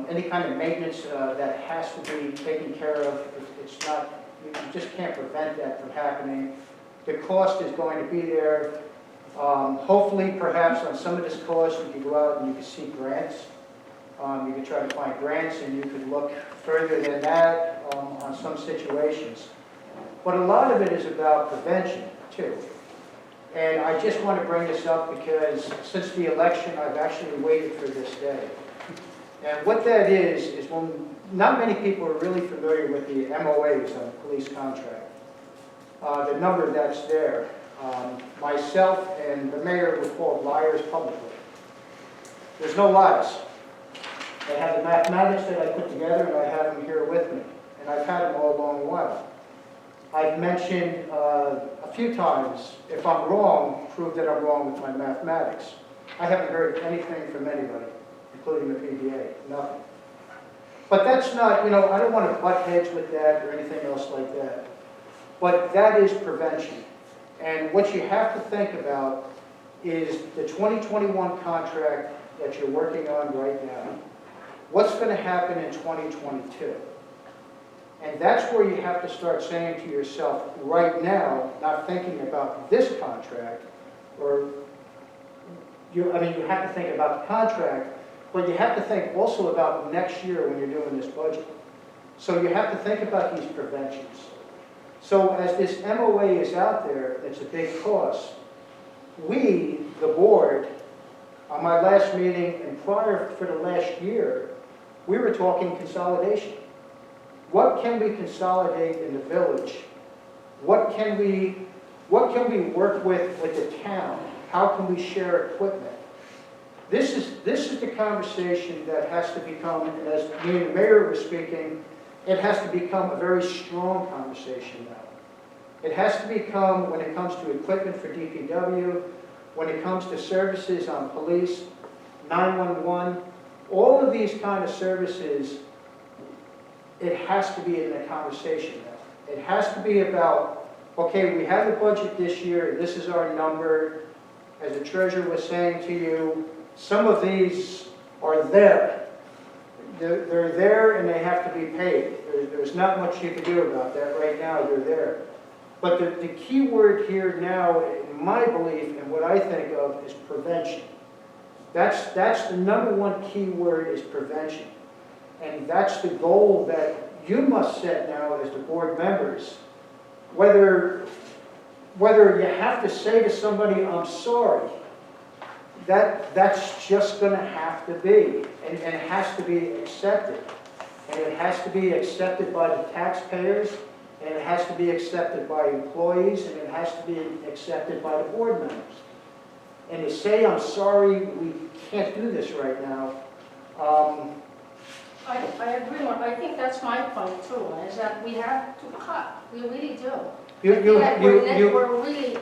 any kind of maintenance that has to be taken care of, it's not, you just can't prevent that from happening. The cost is going to be there. Hopefully, perhaps on some of this cost, you could go out and you could seek grants. You could try to find grants, and you could look further than that on some situations. But a lot of it is about prevention, too. And I just want to bring this up because since the election, I've actually waited for this day. And what that is when not many people are really familiar with the MOAs on the police contract. The number that's there. Myself and the mayor were called liars publicly. There's no lies. I have the mathematics that I put together, and I have them here with me. And I've had them all along the while. I've mentioned a few times, if I'm wrong, prove that I'm wrong with my mathematics. I haven't heard anything from anybody, including the PBA, nothing. But that's not, I don't want to butt heads with that or anything else like that. But that is prevention. And what you have to think about is the 2021 contract that you're working on right now. What's going to happen in 2022? And that's where you have to start saying to yourself, right now, not thinking about this contract, or you have to think about the contract, but you have to think also about next year when you're doing this budget. So you have to think about these preventions. So as this MOA is out there, it's a big cost. We, the board, on my last meeting and prior for the last year, we were talking consolidation. What can we consolidate in the village? What can we work with the town? How can we share equipment? This is the conversation that has to become, and as me and the mayor were speaking, it has to become a very strong conversation now. It has to become, when it comes to equipment for DPW, when it comes to services on police, 911, all of these kind of services, it has to be in the conversation now. It has to be about, okay, we have the budget this year, this is our number. As the treasurer was saying to you, some of these are there. They're there and they have to be paid. There's not much you can do about that right now, they're there. But the key word here now, in my belief and what I think of, is prevention. That's the number one key word, is prevention. And that's the goal that you must set now as the board members. Whether you have to say to somebody, I'm sorry, that's just going to have to be. And it has to be accepted. And it has to be accepted by the taxpayers, and it has to be accepted by employees, and it has to be accepted by the board members. And to say, I'm sorry, we can't do this right now, I agree, I think that's my point too, is that we have to cut, we really do. I feel like we're really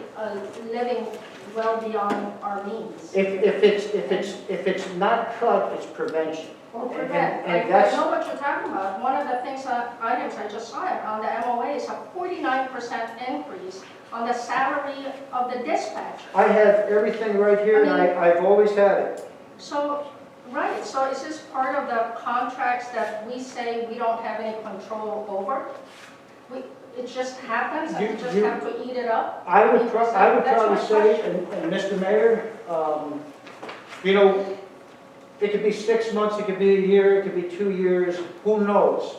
living well beyond our means. if it's not cut, it's prevention. Well, And- prevent, and I that's- know what you're talking about. One of the things, items I just saw on the MOA is a 49% increase on the salary of the dispatcher. I have everything right here, and I've always had it. So, right, so is this part of the contracts that we say we don't have any control over? It just happens, and we just have to eat it up? I would That's probably my say, question. and Mr. Mayor, you know, it could be 6 months, it could be a year, it could be 2 years, who knows?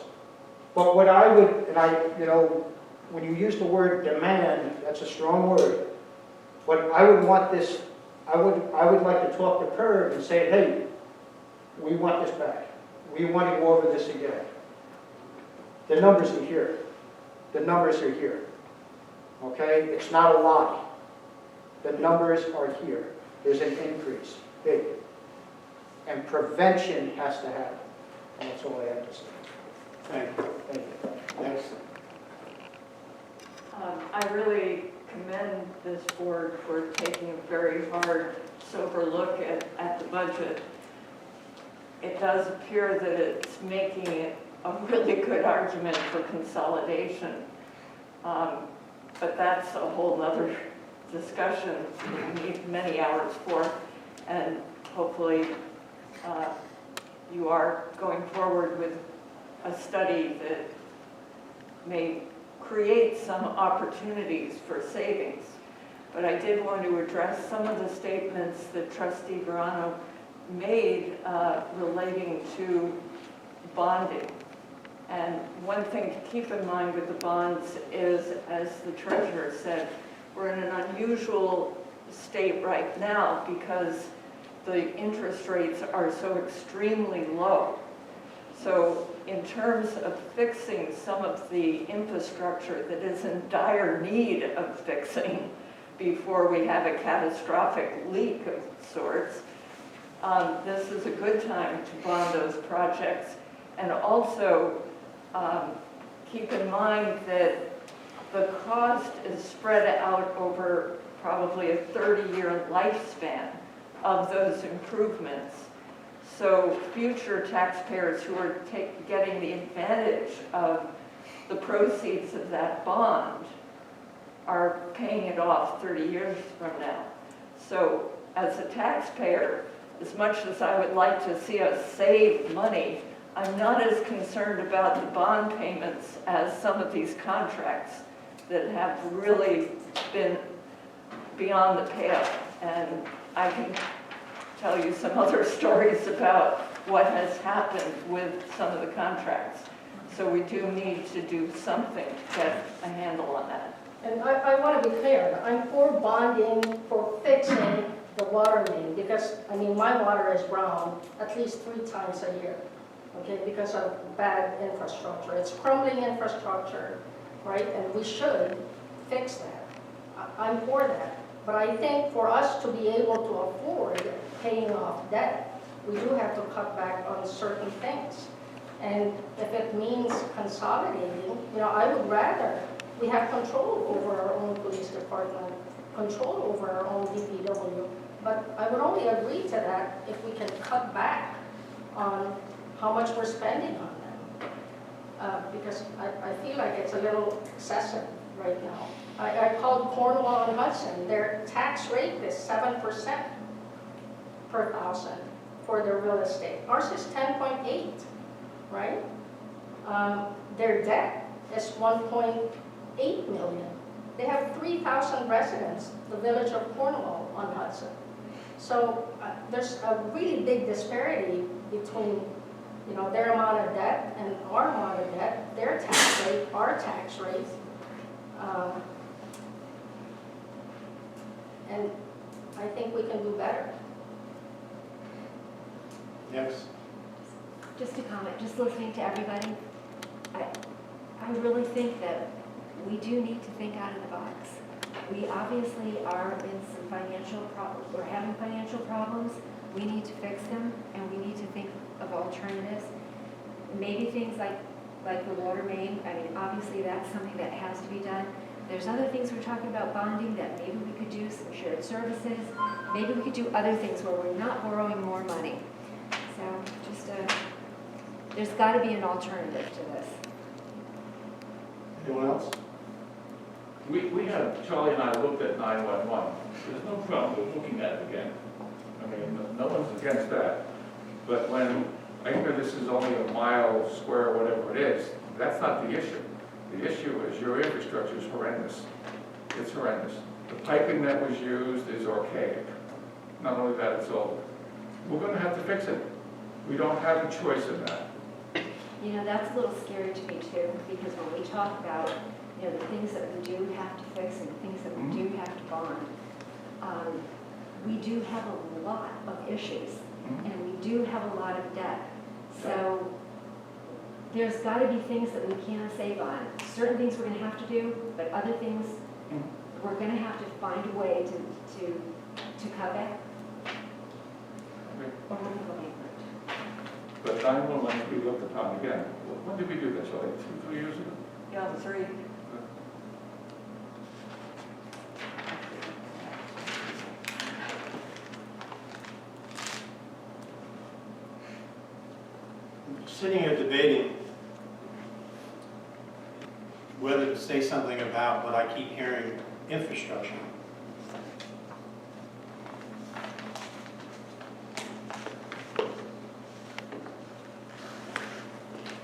But what I would, when you use the word demand, that's a strong word. But I would want this, I would like to talk to Kurt and say, hey, we want this back. We want to go over this again. The numbers are here. The numbers are here. Okay? It's not a lie. The numbers are here. There's an increase, big. And prevention has to happen. And that's all I have to say. Thank you. Thank you. Next. I really commend this board for taking a very hard, sober look at the budget. It does appear that it's making it a really good argument for consolidation. But that's a whole other discussion we need many hours for. And hopefully you are going forward with a study that may create some opportunities for savings. But I did want to address some of the statements that Trustee Verano made relating to bonding. And one thing to keep in mind with the bonds is, as the treasurer said, we're in an unusual state right now because the interest rates are so extremely low. So in terms of fixing some of the infrastructure that is in dire need of fixing before we have a catastrophic leak of sorts, this is a good time to bond those projects. And also keep in mind that the cost is spread out over probably a 30-year lifespan of those improvements. So future taxpayers who are getting the advantage of the proceeds of that bond are paying it off 30 years from now. So as a taxpayer, as much as I would like to see us save money, I'm not as concerned about the bond payments as some of these contracts that have really been beyond the pale. And I can tell you some other stories about what has happened with some of the contracts. So we do need to do something to get a handle on that. And I want to be clear, I'm for bonding for fixing the water main, because, I mean, my water is brown at least 3 times a year, okay, because of bad infrastructure. It's crumbling infrastructure, right, and we should fix that. I'm for that. But I think for us to be able to afford paying off debt, we do have to cut back on certain things. And if it means consolidating, you know, I would rather we have control over our own police department, control over our own DPW, but I would only agree to that if we can cut back on how much we're spending on them. Because I feel like it's a little excessive right now. I called Cornwall and Hudson, their tax rate is 7% per thousand for their real estate. Ours is 10.8, right? Their debt is 1.8 million. They have 3,000 residents, the village of Cornwall on Hudson. So there's a really big disparity between, you know, their amount of debt and our amount of debt, their tax rate, our tax rate. And I think we can do better. Yes? Just a comment, just listening to everybody, I really think that we do need to think out of the box. We obviously are in some financial problems, we're having financial problems, we need to fix them, and we need to think of alternatives. Maybe things like the water main, I mean, obviously that's something that has to be done. There's other things we're talking about bonding that maybe we could do, some shared services, maybe we could do other things where we're not borrowing more money. So just there's got to be an alternative to this. Anyone else? We have, Charlie and I looked at 911. There's no problem with looking at it again. I mean, no one's against that. But when I hear this is only a mile square, whatever it is, that's not the issue. The issue is your infrastructure is horrendous. It's horrendous. The piping that was used is archaic. Not only that, it's old. We're going to have to fix it. We don't have a choice in that. You know, that's a little scary to me too, because when we talk about, you know, the things that we do have to fix and the things that we do have to bond, we do have a lot of issues, and we do have a lot of debt. So there's got to be things that we can't save on. Certain things we're going to have to do, but other things we're going to have to find a way to cut back. Or we're going to go bankrupt. But 911 we looked upon again. When did we do this? Like 2-3 years ago? Yeah, 3. Sitting here debating whether to say something about what I keep hearing, infrastructure.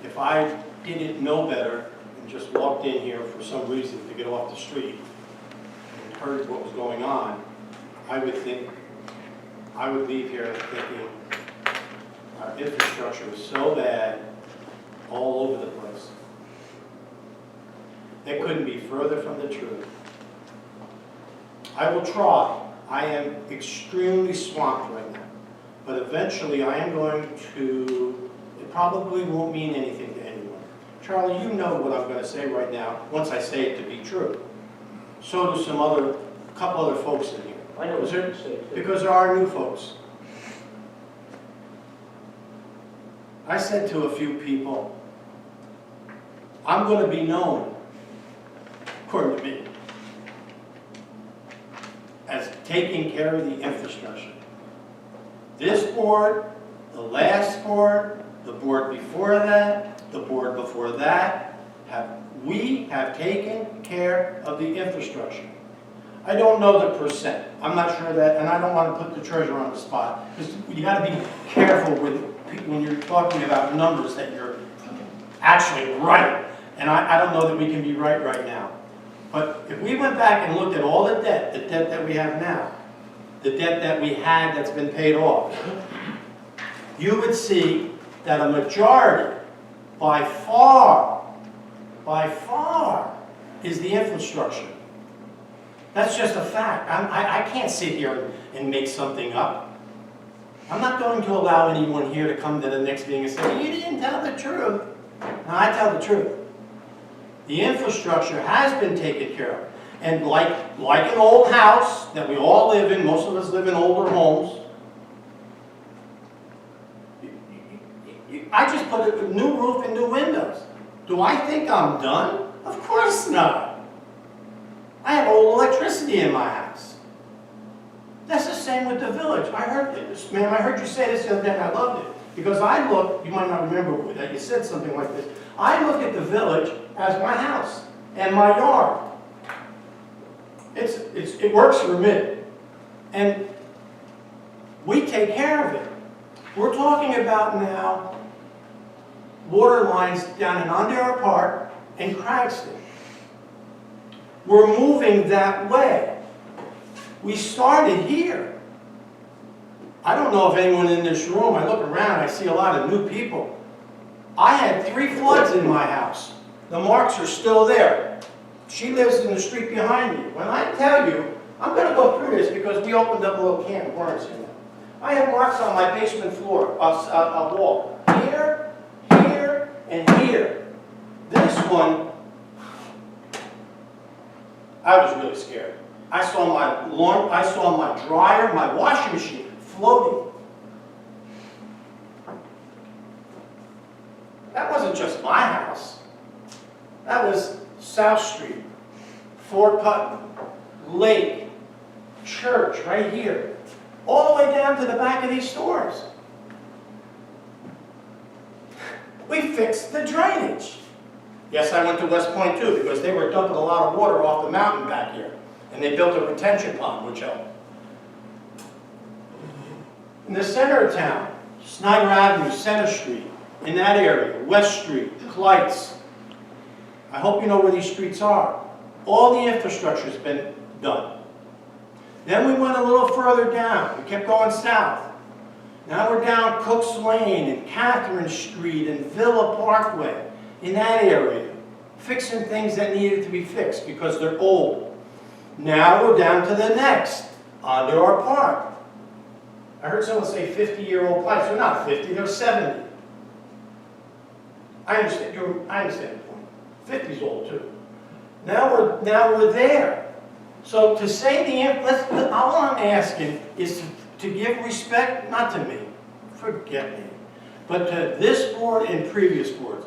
If I didn't know better and just walked in here for some reason to get off the street and heard what was going on, I would leave here thinking our infrastructure is so bad all over the place. It couldn't be further from the truth. I will try. I am extremely swamped right now. But eventually I am going to, it probably won't mean anything to anyone. Charlie, you know what I'm going to say right now, once I say it to be true. So do a couple other folks in here. I know what you're going to say. Because there are new folks. I said to a few people, I'm going to be known, according to me, as taking care of the infrastructure. This board, the last board, the board before that, the board before that, we have taken care of the infrastructure. I don't know the percent. I'm not sure that, and I don't want to put the treasurer on the spot, because you got to be careful when you're talking about numbers that you're actually right. And I don't know that we can be right now. But if we went back and looked at all the debt that we have now, the debt that we had that's been paid off, you would see that a majority by far, is the infrastructure. That's just a fact. I can't sit here and make something up. I'm not going to allow anyone here to come to the next meeting and say, you didn't tell the truth. No, I tell the truth. The infrastructure has been taken care of. And like an old house that we all live in, most of us live in older homes, I just put a new roof and new windows. Do I think I'm done? Of course not. I have old electricity in my house. That's the same with the village. I heard this, ma'am, I heard you say this the other day, and I loved it. Because I look, you might not remember that you said something like this. I look at the village as my house and my yard. It works for me. And we take care of it. We're talking about now water lines down in Ondara Park and Cragston. We're moving that way. We started here. I don't know if anyone in this room, I look around, I see a lot of new people. I had 3 floods in my house. The marks are still there. She lives in the street behind me. When I tell you, I'm going to go through this because we opened up a little can of worms here. I have marks on my basement floor, a wall. Here, here, and here. This one, I was really scared. I saw my dryer, my washing machine floating. That wasn't just my house. That was South Street, Fort Putnam, Lake, Church, right here. All the way down to the back of these stores. We fixed the drainage. Yes, I went to West Point too, because they were dumping a lot of water off the mountain back here. And they built a retention pond, which helped. In the center of town, Snyder Avenue, Center Street, in that area, West Street, Kleitz. I hope you know where these streets are. All the infrastructure has been done. Then we went a little further down. We kept going south. Now we're down Cook's Lane and Catherine Street and Villa Parkway, in that area, fixing things that needed to be fixed because they're old. Now we're down to the next, Ondara Park. I heard someone say 50-year-old pipes. They're not 50, they're 70. I understand the point. 50's old too. Now we're there. So to say all I'm asking is to give respect, not to me, forget me, but to this board and previous boards.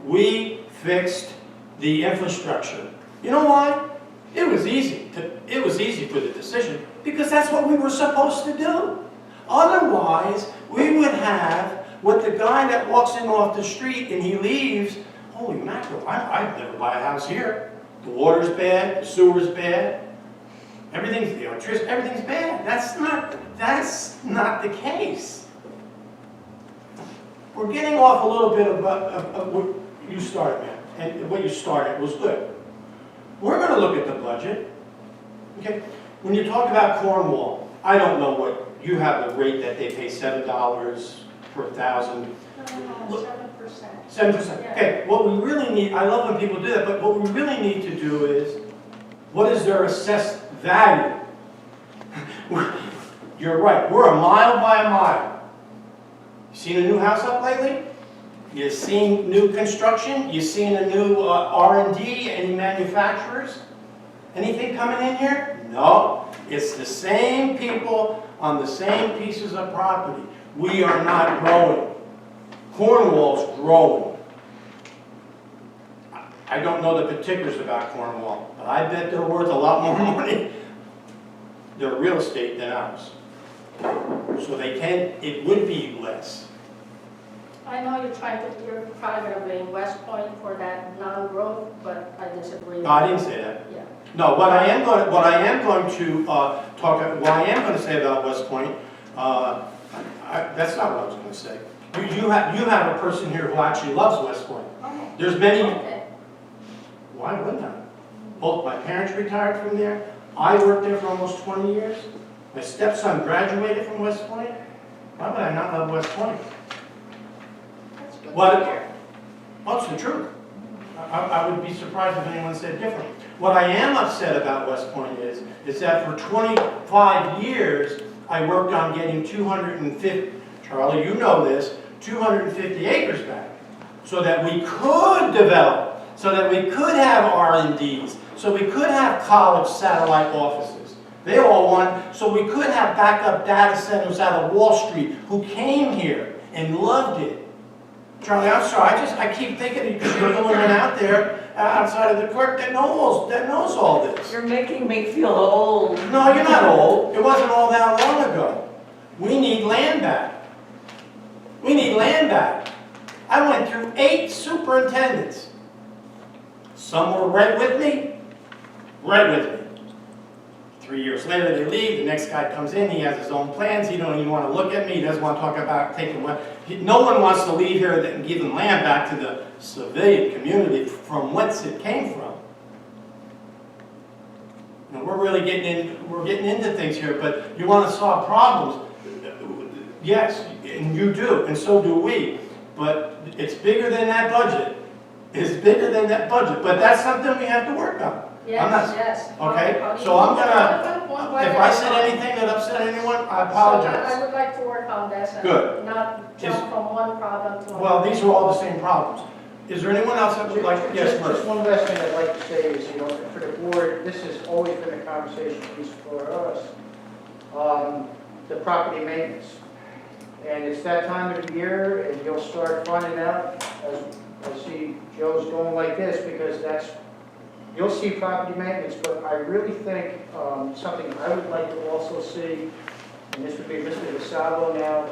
We fixed the infrastructure. You know why? It was easy for the decision because that's what we were supposed to do. Otherwise, we would have what the guy that walks in off the street and he leaves, holy mackerel, I'd never buy a house here. The water's bad, the sewer's bad, everything's bad. That's not the case. We're getting off a little bit of what you started, man, and what you started was good. We're going to look at the budget. Okay, when you talk about Cornwall, I don't know what you have the rate that they pay $7 per thousand. 7%. 7%. Okay, what we really need, I love when people do that, but what we really need to do is, what is their assessed value? You're right, we're a mile by a mile. You seen a new house up lately? You seen new construction? You seen a new R&D, any manufacturers? Anything coming in here? No, it's the same people on the same pieces of property. We are not growing. Cornwall's growing. I don't know the particulars about Cornwall, but I bet they're worth a lot more money, their real estate, than ours. So it would be less. I know you're probably going to blame West Point for that non-growth, but I disagree. No, I didn't say that. Yeah. No, what I am going to say about West Point, that's not what I was going to say. You have a person here who actually loves West Point. Okay. There's many. Okay. Why wouldn't I? Both my parents retired from there. I worked there for almost 20 years. My stepson graduated from West Point. Why would I not love West Point? That's good What? to hear. That's the truth. I would be surprised if anyone said different. What I am upset about West Point is that for 25 years, I worked on getting 250, Charlie, you know this, 250 acres back, so that we could develop, so that we could have R&Ds, so we could have college satellite offices. They all want, so we could have backup data centers out of Wall Street who came here and loved it. Charlie, I'm sorry, I keep thinking because you're the only one out there outside of the clerk that knows all this. You're making me feel old. No, you're not old. It wasn't all that long ago. We need land back. We need land back. I went through 8 superintendents. Some were right with me. 3 years later, they leave. The next guy comes in. He has his own plans. He don't even want to look at me. He doesn't want to talk about taking land. No one wants to leave here and give them land back to the civilian community from whence it came from. Now, we're really getting into things here, but you want to solve problems. Yes, and you do, and so do we. But it's bigger than that budget. It's bigger than that budget, but that's something we have to work on. Yes. Okay, so I'm gonna, if I said anything that upset anyone, I apologize. I would like to work on this and Good. not jump from one problem to another. Well, these are all the same problems. Is there anyone else that would like, yes, Just Murphy? one last thing I'd like to say is, for the board, this has always been a conversation piece for us, the property maintenance. And it's that time of the year, and you'll start finding out, as I see Joe's going like this, because you'll see property maintenance, but I really think something I would like to also see, and this would be Mr. DeSalvo now,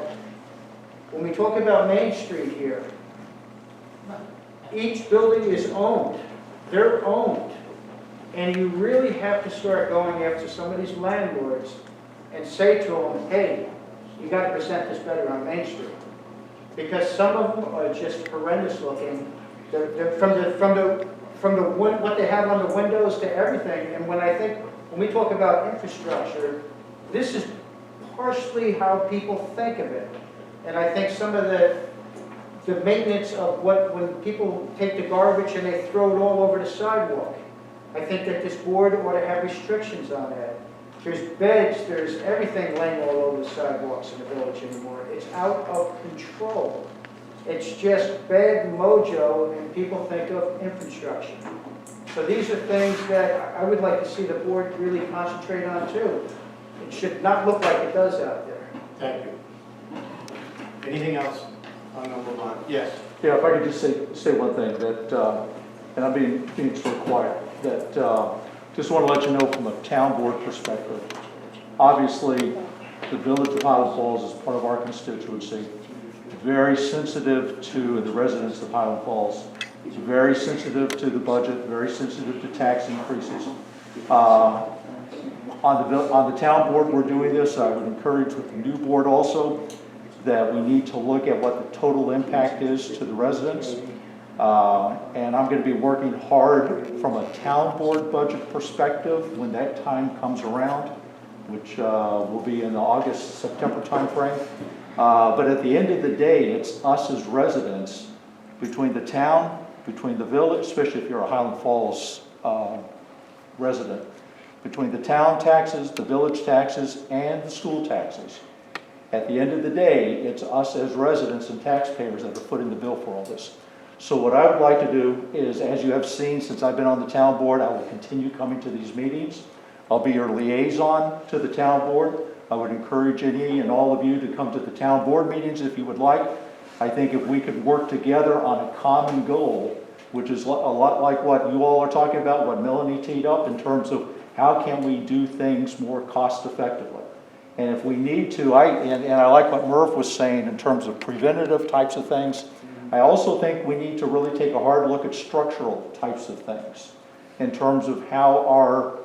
when we talk about Main Street here, each building is owned. They're owned. And you really have to start going after some of these landlords and say to them, hey, you got to present this better on Main Street. Because some of them are just horrendous looking. They're from what they have on the windows to everything. And when we talk about infrastructure, this is partially how people think of it. And I think some of the maintenance of when people take the garbage and they throw it all over the sidewalk, I think that this board ought to have restrictions on that. There's beds, there's everything laying all over the sidewalks in the village anymore. It's out of control. It's just bad mojo, and people think of infrastructure. So these are things that I would like to see the board really concentrate on too. It should not look like it does out there. Thank you. Anything else on number 1? Yes. Yeah, if I could just say one thing, that, and I'm being so quiet, that just want to let you know from a town board perspective, obviously the village of Highland Falls is part of our constituency, very sensitive to the residents of Highland Falls, very sensitive to the budget, very sensitive to tax increases. On the town board, we're doing this. I would encourage with the new board also that we need to look at what the total impact is to the residents. And I'm going to be working hard from a town board budget perspective when that time comes around, which will be in the August, September timeframe. But at the end of the day, it's us as residents, between the town, between the village, especially if you're a Highland Falls resident, between the town taxes, the village taxes, and the school taxes. At the end of the day, it's us as residents and taxpayers that are footing the bill for all this. So what I would like to do is, as you have seen since I've been on the town board, I will continue coming to these meetings. I'll be your liaison to the town board. I would encourage any and all of you to come to the town board meetings if you would like. I think if we could work together on a common goal, which is a lot like what you all are talking about, what Melanie teed up in terms of how can we do things more cost effectively. And if we need to, and I like what Murph was saying in terms of preventative types of things, I also think we need to really take a hard look at structural types of things in terms of how our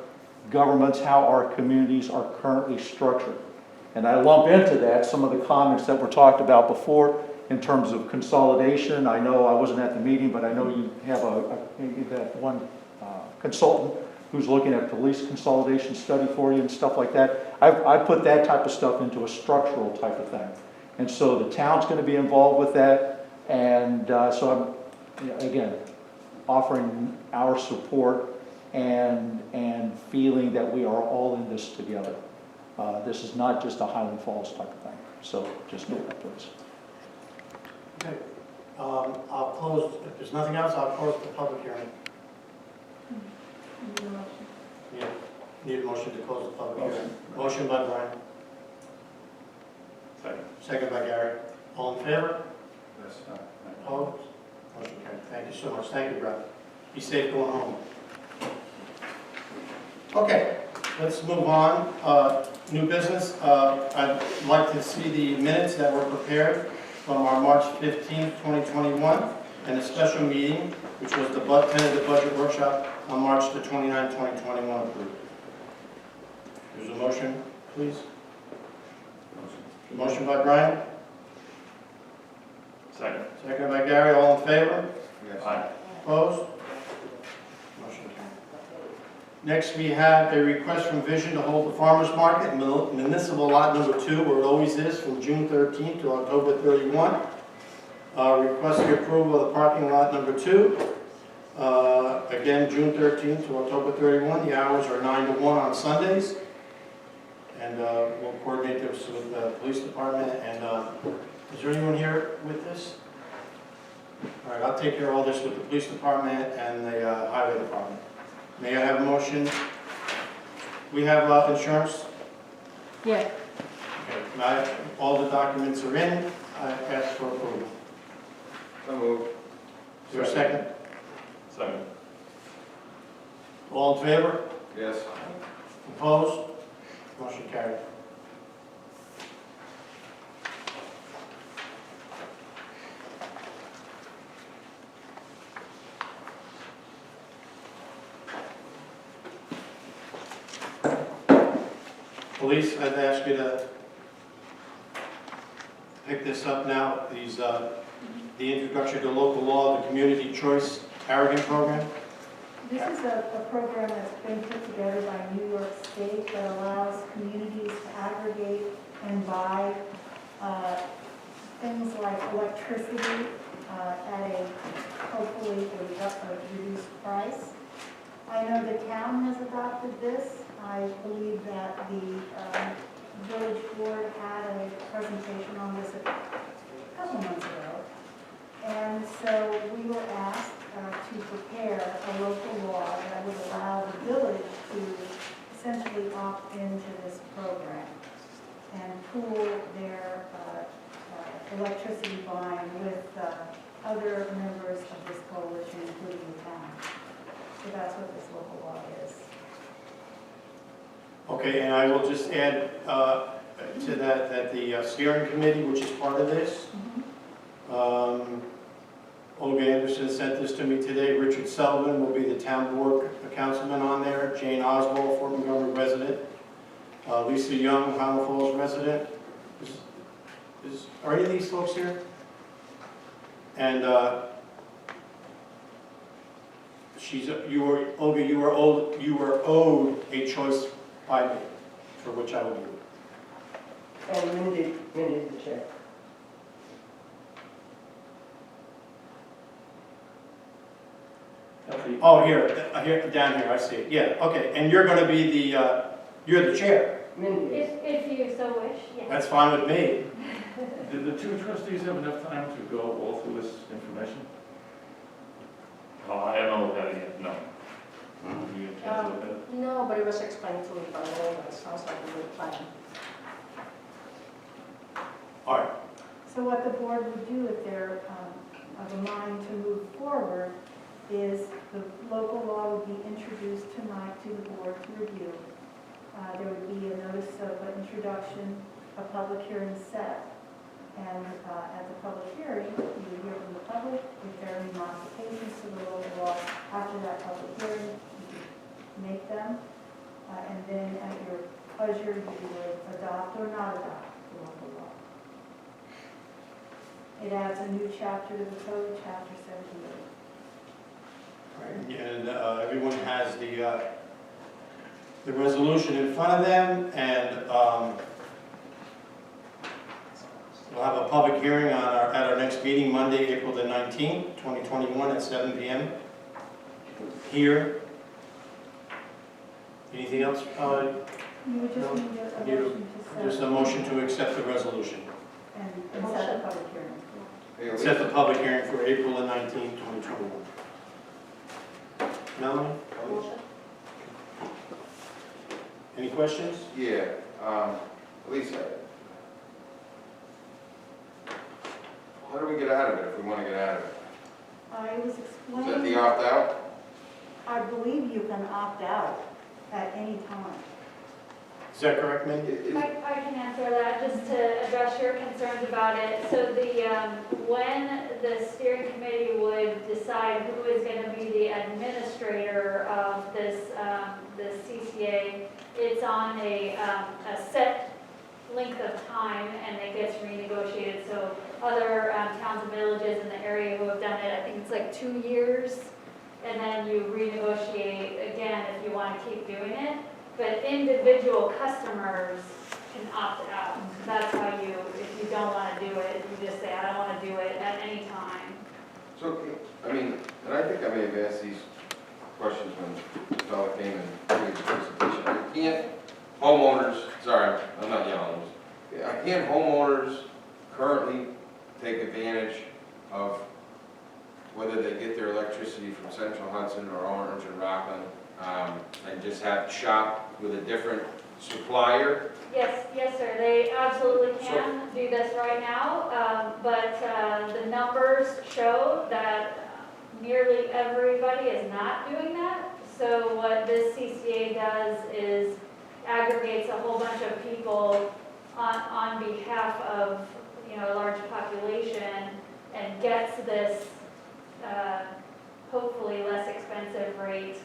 governments, how our communities are currently structured. And I lump into that some of the comments that were talked about before in terms of consolidation. I know I wasn't at the meeting, but I know you have that one consultant who's looking at police consolidation study for you and stuff like that. I put that type of stuff into a structural type of thing. And so the town's going to be involved with that. And so again, offering our support and feeling that we are all in this together. This is not just a Highland Falls type of thing, so just know that, please. Okay. I'll close, if there's nothing else, I'll close the public hearing. Yeah, need a motion to close the public hearing. Motion by Brian, Second. second by Gary. All in favor? Yes. Opposed? Motion carried. Thank you so much. Thank you, Brad. Be safe going home. Okay, let's move on. New business. I'd like to see the minutes that were prepared from our March 15th, 2021, and a special meeting, which was the tentative budget workshop on March the 29th, 2021 approved. There's a motion, please. Motion by Brian, Second. second by Gary. All in favor? Yes. Aye. Opposed? Motion carried. Next, we have a request from Vision to hold the farmer's market, municipal lot number 2, where it always is, from June 13th to October 31. Request the approval of the parking lot number 2. Again, June 13th to October 31. The hours are 9 to 1 on Sundays. And we'll coordinate this with the police department. And is there anyone here with this? All right, I'll take care of all this with the police department and the highway department. May I have a motion? We have insurance. Yeah, Okay, all the documents are in. I ask for approval. So moved. Is there a second? Second. All in favor? Yes. Opposed? Motion carried. Police, I'd ask you to pick this up now, the introduction to local law, the community choice Harrigan program. This is a program that's been put together by New York State that allows communities to aggregate and buy things like electricity at a hopefully a reduced price. I know the town has adopted this. I believe that the village board had a presentation on this a couple months ago. And so we were asked to prepare a local law that would allow the village to essentially opt into this program and pool their electricity buying with other members of this coalition, including the town. So that's what this local law is. Okay, and I will just add to that the steering committee, which is part of this, Olga Anderson sent this to me today. Richard Sullivan will be the town board councilman on there. Jane Oswald, Fort Montgomery resident. Lisa Young, Highland Falls resident. Are any of these folks here? And Olga, you were owed a choice by me, for which I will give you. And Mindy the chair. Oh, here, down here, I see it. Yeah, okay, and you're going to be you're the chair. Mindy is. If you so wish, yes. That's fine with me. Did the two trustees have enough time to go all through this information? Oh, I haven't looked at it yet, no. Did you get a chance to look at it? No, but it was explained to me by Olga. It sounds like a good plan. All right. So what the board would do if they're of a mind to move forward is the local law would be introduced tonight to the board to review. There would be a notice of introduction, a public hearing set, and at the public hearing, you would hear from the public. If there are any modifications to the local law after that public hearing, you could make them, and then at your pleasure, you would adopt or not adopt the local law. It adds a new chapter to the code, chapter 78. And everyone has the resolution in front of them, and We'll have a public hearing at our next meeting, Monday, April the 19th, 2021, at 7 p.m. here. Anything else? You would just No. need a You- motion to Just set a motion to accept the resolution. and set the public hearing. Hey, Set the public hearing for April the 19th, 2021. Melanie? Any questions? Yeah, Lisa. How do we get out of it if we want to get out of it? I was Is that explaining, the opt-out? I believe you can opt out at any time. Is that correct, Mindy? I can answer that, just to address your concerns about it. So when the steering committee would decide who is going to be the administrator of this CCA, it's on a set length of time, and it gets renegotiated. So other towns and villages in the area who have done it, I think it's like 2 years, and then you renegotiate again if you want to keep doing it. But individual customers can opt out. That's how you, if you don't want to do it, you just say, I don't want to do it at any time. So, I mean, and I think I may have asked these questions when the fellow came and gave his presentation. Can't homeowners, sorry, I'm not yelling. Can't homeowners currently take advantage of whether they get their electricity from Central Hudson or Orange and Rockland, and just have shop with a different supplier? Yes, sir, they absolutely can do this right now, but the numbers show that nearly everybody is not doing that. So what this CCA does is aggregates a whole bunch of people on behalf of, a large population, and gets this hopefully less expensive rate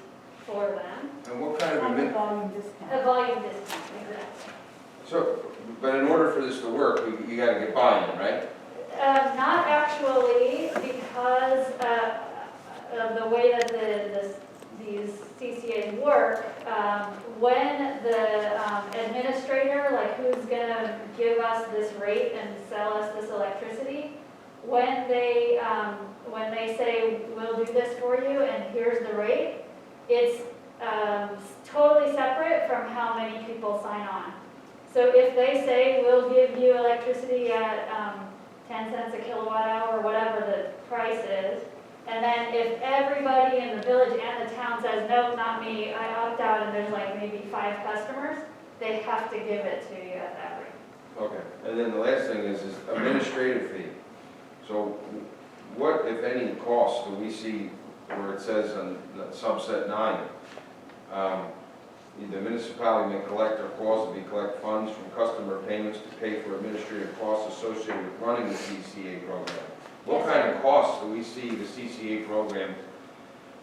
for them. And what kind of And a volume discount. A volume discount, exactly. So, but in order for this to work, you gotta get buy-in, right? Not actually, because of the way that these CCAs work. When the administrator, like who's gonna give us this rate and sell us this electricity, when they say, we'll do this for you and here's the rate, it's totally separate from how many people sign on. So if they say, we'll give you electricity at 10 cents a kilowatt hour, or whatever the price is, and then if everybody in the village and the town says, no, not me, I opt out, and there's like maybe 5 customers, they have to give it to you at that rate. Okay, and then the last thing is administrative fee. So what, if any, costs do we see where it says on subset 9? The municipality may collect or cause to be collect funds from customer payments to pay for administrative costs associated with running the CCA program. What Yes, kind of costs do we see the CCA program?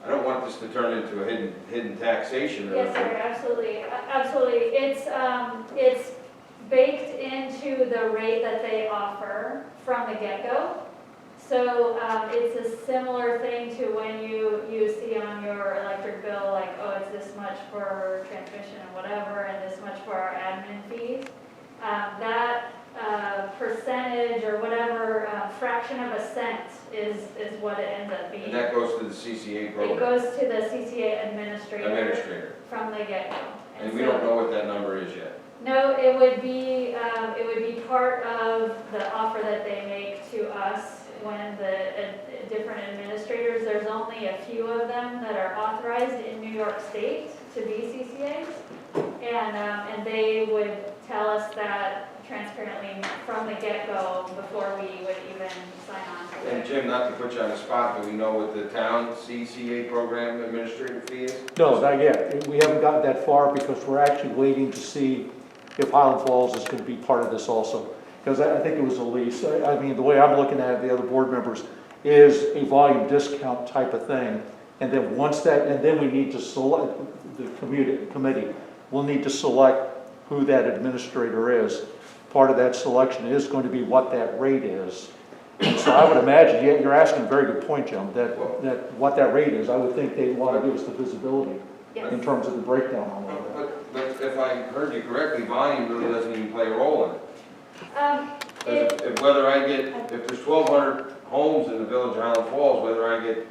I don't want this to turn into a hidden taxation or Yes, sir, absolutely, absolutely. It's baked into the rate that they offer from the get-go. So it's a similar thing to when you see on your electric bill, like, oh, it's this much for transmission and whatever, and this much for our admin fees. That percentage or whatever fraction of a cent is what it ends up being. And that goes to the CCA It program? goes to the CCA administrator from the get-go. And we don't know what that number is yet? No, it would be part of the offer that they make to us when the different administrators, there's only a few of them that are authorized in New York State to be CCAs. And they would tell us that transparently from the get-go before we would even sign on to And it. Jim, not to put you on the spot, do we know what the town CCA program administrative fee is? No, not yet. We haven't gotten that far because we're actually waiting to see if Highland Falls is going to be part of this also. Because I think it was a lease. I mean, the way I'm looking at it, the other board members, is a volume discount type of thing. And then once that, and then we need to select, the committee will need to select who that administrator is. Part of that selection is going to be what that rate is. And so I would imagine, yeah, you're asking a very good point, Jim, that what that rate is. I would think they want to give us the visibility in terms of the breakdown on all that. But if I heard you correctly, volume really doesn't even play a role in it. If whether I get, if there's 1,200 homes in the village of Highland Falls, whether I get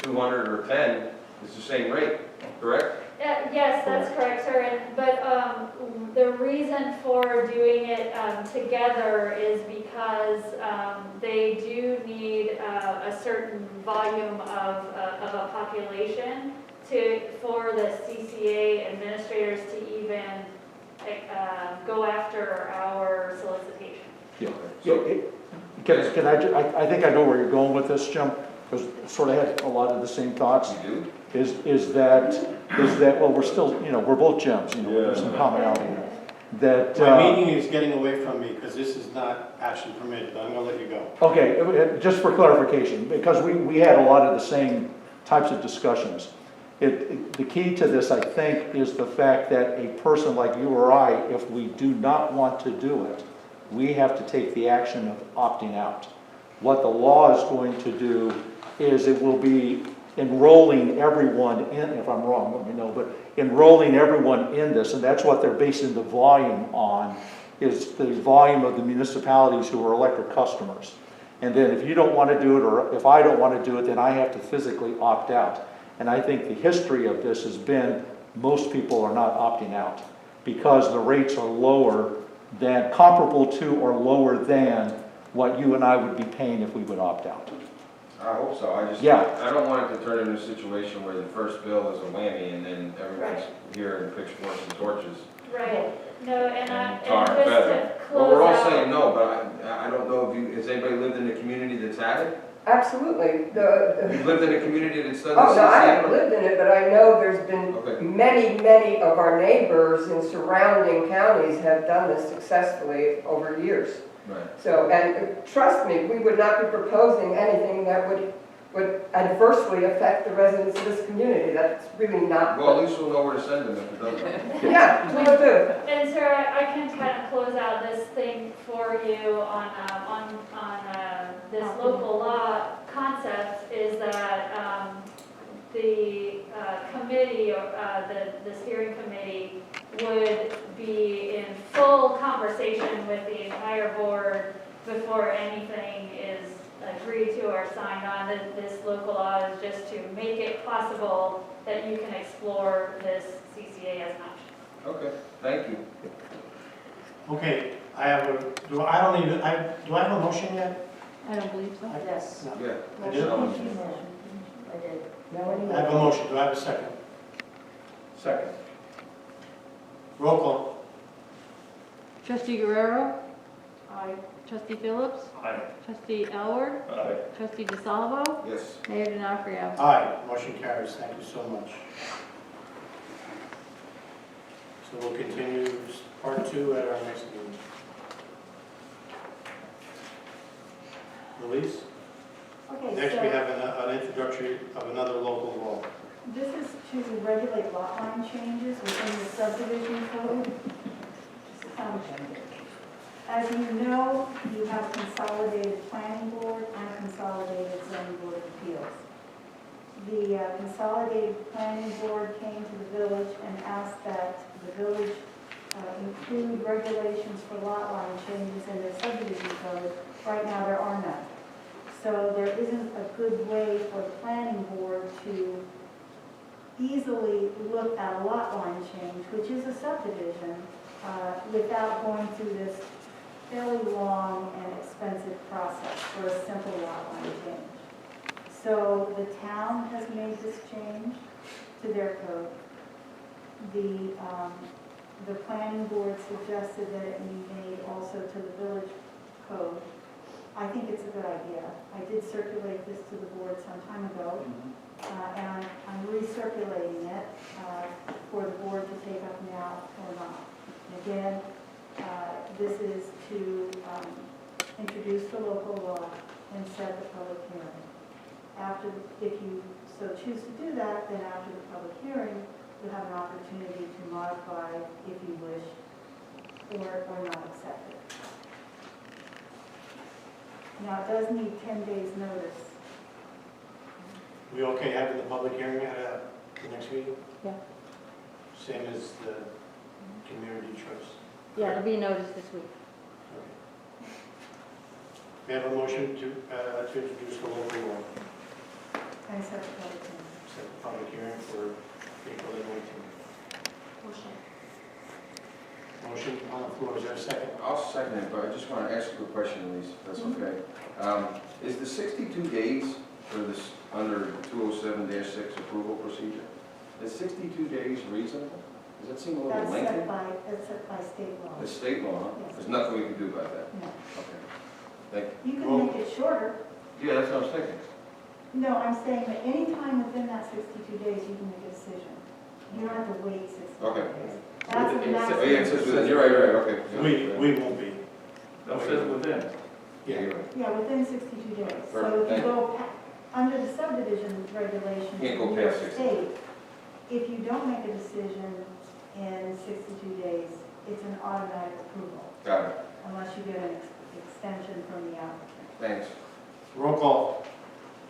200 or 10, it's the same rate, correct? Yes, that's correct, sir, but the reason for doing it together is because they do need a certain volume of a population for the CCA administrators to even go after our solicitation. Yeah. Can I think I know where you're going with this, Jim, because sort of had a lot of the same thoughts. You do? Is that, well, we're still, we're both Jims, there's some commonality there. That, My meeting is getting away from me because this is not actually permitted, but I'm gonna let you go. okay, just for clarification, because we had a lot of the same types of discussions. The key to this, I think, is the fact that a person like you or I, if we do not want to do it, we have to take the action of opting out. What the law is going to do is it will be enrolling everyone in, if I'm wrong, let me know, but enrolling everyone in this, and that's what they're basing the volume on, is the volume of the municipalities who are electric customers. And then if you don't want to do it, or if I don't want to do it, then I have to physically opt out. And I think the history of this has been most people are not opting out because the rates are lower than, comparable to or lower than what you and I would be paying if we would opt out. I hope so. Yeah. I don't want it to turn into a situation where the first bill is a whammy and then everyone's here in pitchforks and torches. Right. No, and Tar and just feather. to Well, close we're all out. saying no, but I don't know if has anybody lived in a community that's had it? Absolutely. You've lived in a community that's done Oh, this? no, I haven't lived in it, but I know there's been Okay. many of our neighbors in surrounding counties have done this successfully over years. Right. So, and trust me, we would not be proposing anything that would adversely affect the residents of this community. That's really not. Well, at least we'll know where to send them if it doesn't. Yeah, we will do. And sir, I can kind of close out this thing for you on this local law concept is that the committee, this hearing committee would be in full conversation with the entire board before anything is agreed to or signed on. This local law is just to make it possible that you can explore this CCA as an option. Okay, thank you. Okay, I have do I have a motion yet? I don't believe so. Yes. No. Yeah. I did. I did. I have a motion, do I have a second? Second. Roll call. Trustee Guerrero, Aye. Trustee Phillips, Aye. Trustee Elward, Aye. Trustee DeSalvo, Yes. Mayor D'Onofrio. Aye, motion carries, thank you so much. So we'll continue part 2 at our next meeting. Louise? Okay, Next, so we have an introductory of another local law. this is to regulate lot line changes within the subdivision code. As you know, you have consolidated planning board and consolidated zoning board of appeals. The consolidated planning board came to the village and asked that the village include regulations for lot line changes in their subdivision code. Right now, there are none. So there isn't a good way for the planning board to easily look at a lot line change, which is a subdivision, without going through this fairly long and expensive process for a simple lot line change. So the town has made this change to their code. The planning board suggested that it be made also to the village code. I think it's a good idea. I did circulate this to the board some time ago, and I'm recirculating it for the board to take up now or not. And again, this is to introduce the local law and set the public hearing. After, if you so choose to do that, then after the public hearing, you'll have an opportunity to modify if you wish or not accept it. Now, it does need 10 days' notice. We okay having the public hearing at the next meeting? Yeah. Same as the community trust? Yeah, it'll be noticed this week. Okay. We have a motion to introduce the local law. And set the public hearing. Set the public hearing for April the 19th. Motion. Motion on the floor, is there a second? I'll second it, but I just want to ask you a question, Elise, if that's okay. Is the 62 days for this, under the 207-6 approval procedure, is 62 days reasonable? Does that seem a little That's lengthy? that's set by state law. The state law, huh? Yes. There's nothing we can do about that? No. Okay. Thank You can Well- make it shorter. you. Yeah, that's what I was thinking. No, I'm saying that any time within that 62 days, you can make a decision. You don't have to wait 62 Okay. days. That's a Oh, yeah, it maximum. says within, you're right, okay. Yeah. We won't be. That says within. Yeah, you're right. Yeah, within 62 days. So Perfect, if you thank you. go, under the subdivision regulations Can't in go New York past 60. State, if you don't make a decision in 62 days, it's an automatic approval, Got it. unless you get an extension from the applicant. Thanks. Roll call.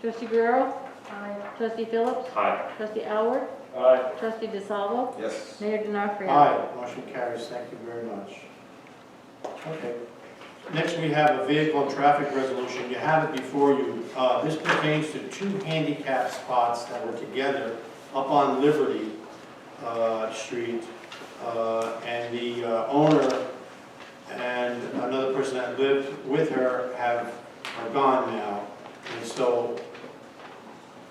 Trustee Guerrero, Aye. Trustee Phillips, Aye. Trustee Alward, Aye. Trustee DeSalvo, Yes. Mayor D'Onofrio. Aye, motion carries, thank you very much. Okay. Next, we have a vehicle and traffic resolution. You have it before you. This pertains to 2 handicap spots that were together up on Liberty Street. And the owner and another person that lived with her are gone now. And so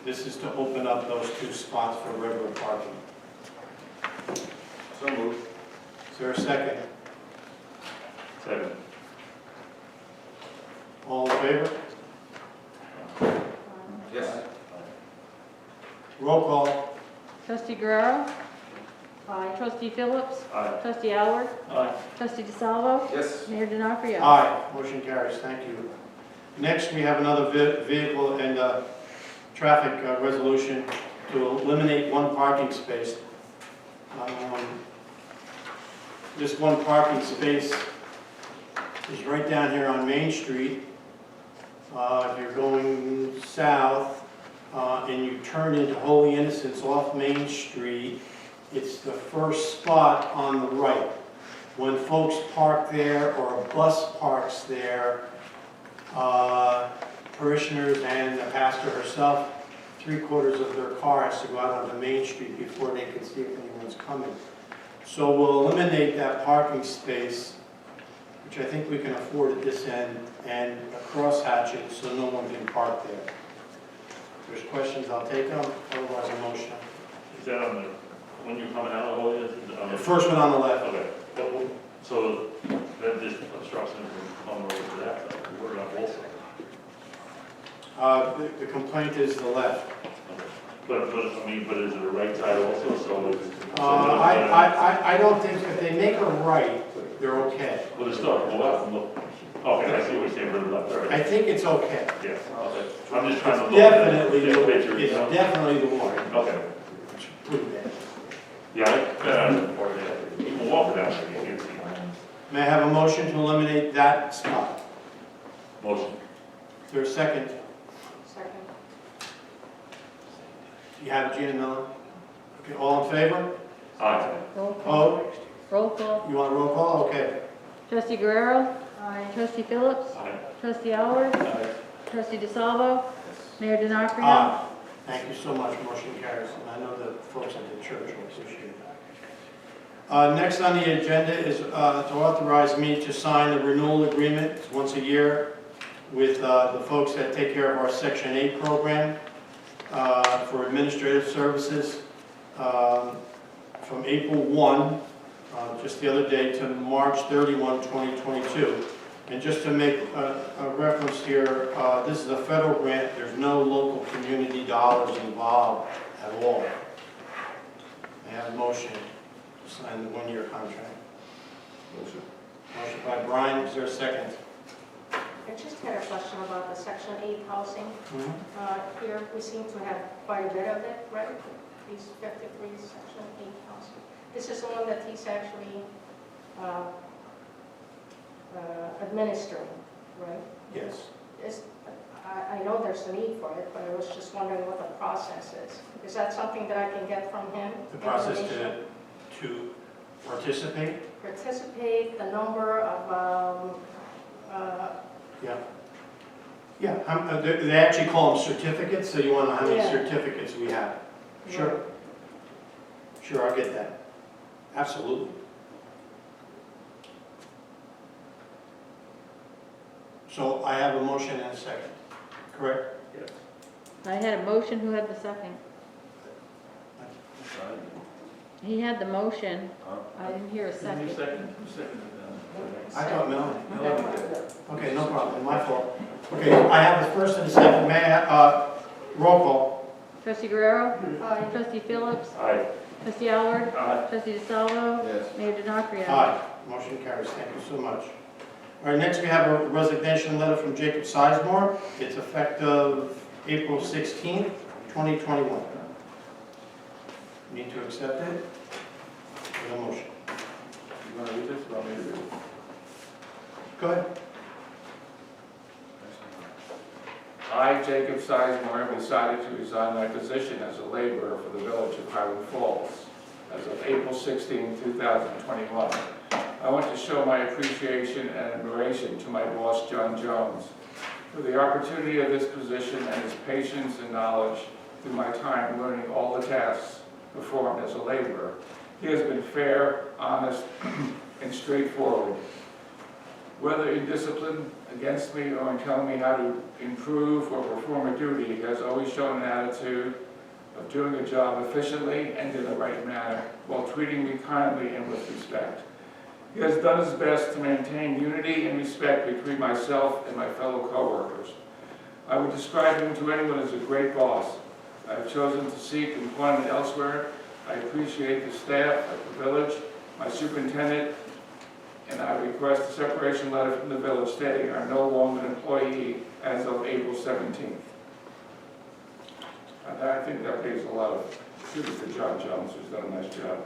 this is to open up those 2 spots for regular parking. So moved. Is there a second? Second. All in favor? Yes. Roll call. Trustee Guerrero, Aye. Trustee Phillips, Aye. Trustee Alward, Aye. Trustee DeSalvo, Yes. Mayor D'Onofrio. Aye, motion carries, thank you. Next, we have another vehicle and traffic resolution to eliminate 1 parking space. This 1 parking space is right down here on Main Street. If you're going south and you turn into Holy Innocents off Main Street, it's the first spot on the right. When folks park there or a bus parks there, parishioners and the pastor herself, 3/4 of their car has to go out onto Main Street before they can see if anyone's coming. So we'll eliminate that parking space, which I think we can afford at this end, and cross hatch it so no one can park there. If there's questions, I'll take them, otherwise a motion. Is that on the, when you're coming out of Holy, is it on The the? first one on the left. Okay. So that just obstructs them from coming over to that side. We're on both sides. The complaint is the left. But, I mean, but is it the right side also, so it's? I don't think, if they make a right, they're okay. Well, it's not, go out and look. Okay, I see what you're saying, for the left, all I right. think it's okay. Yeah, okay. I'm just trying to. It's look at definitely, the picture, it's you know? definitely the one. Okay. Pretty bad. Yeah, you can walk down there, you can't see. May I have a motion to eliminate that spot? Motion. Is there a second? Second. You have it, Gina Miller? Okay, all in favor? Aye. Roll call. Oh, Roll call. you want a roll call? Okay. Trustee Guerrero, Aye. Trustee Phillips, Aye. Trustee Alward, Aye. Trustee DeSalvo, Mayor D'Onofrio. Aye. Thank you so much, motion carries. And I know the folks at the church will appreciate that. Next on the agenda is to authorize me to sign the renewal agreement once a year with the folks that take care of our Section 8 program for administrative services from April 1, just the other day, to March 31, 2022. And just to make a reference here, this is a federal grant. There's no local community dollars involved at all. I have a motion to sign the 1-year contract. Motion. Motion by Brian, is there a second? I just had a question about the Section 8 housing. Here, we seem to have quite a bit of it, right? These 53 Section 8 housing. This is the one that he's actually administering, right? Yes. I know there's a need for it, but I was just wondering what the process is. Is that something that I can get from him? The process Information? to participate? Participate, the number of, Yeah. Yeah, they actually call them certificates, so you want to know how many Yeah. certificates we have. Sure. Sure, I'll get that. Absolutely. So I have a motion and a second, correct? Yes. I had a motion, who had the second? He had the motion, I didn't hear a Who second. seconded that? I thought Melanie. Melanie did. Okay, no problem, my fault. Okay, I have the first and the second, may I, roll call. Trustee Guerrero? Aye. Trustee Phillips? Aye. Trustee Alward? Aye. Trustee DeSalvo? Yes. Mayor Denocria? Aye, motion carries, thank you so much. All right, next we have a resignation letter from Jacob Sizemore. It's effective April 16th, 2021. Need to accept it? With a motion. You want to read this, or want me to read it? Go ahead. I, Jacob Sizemore, have decided to resign my position as a laborer for the village of Highland Falls as of April 16, 2021. I want to show my appreciation and admiration to my boss, John Jones, for the opportunity of this position and his patience and knowledge through my time learning all the tasks performed as a laborer. He has been fair, honest, and straightforward. Whether in discipline against me or in telling me how to improve or perform a duty, he has always shown an attitude of doing a job efficiently and in the right manner, while treating me kindly and with respect. He has done his best to maintain unity and respect between myself and my fellow co-workers. I would describe him to anyone as a great boss. I have chosen to seek employment elsewhere. I appreciate the staff at the village, my superintendent, and I request a separation letter from the village stating I'm no longer an employee as of April 17th. And I think that pays a lot of tribute to John Jones, who's done a nice job.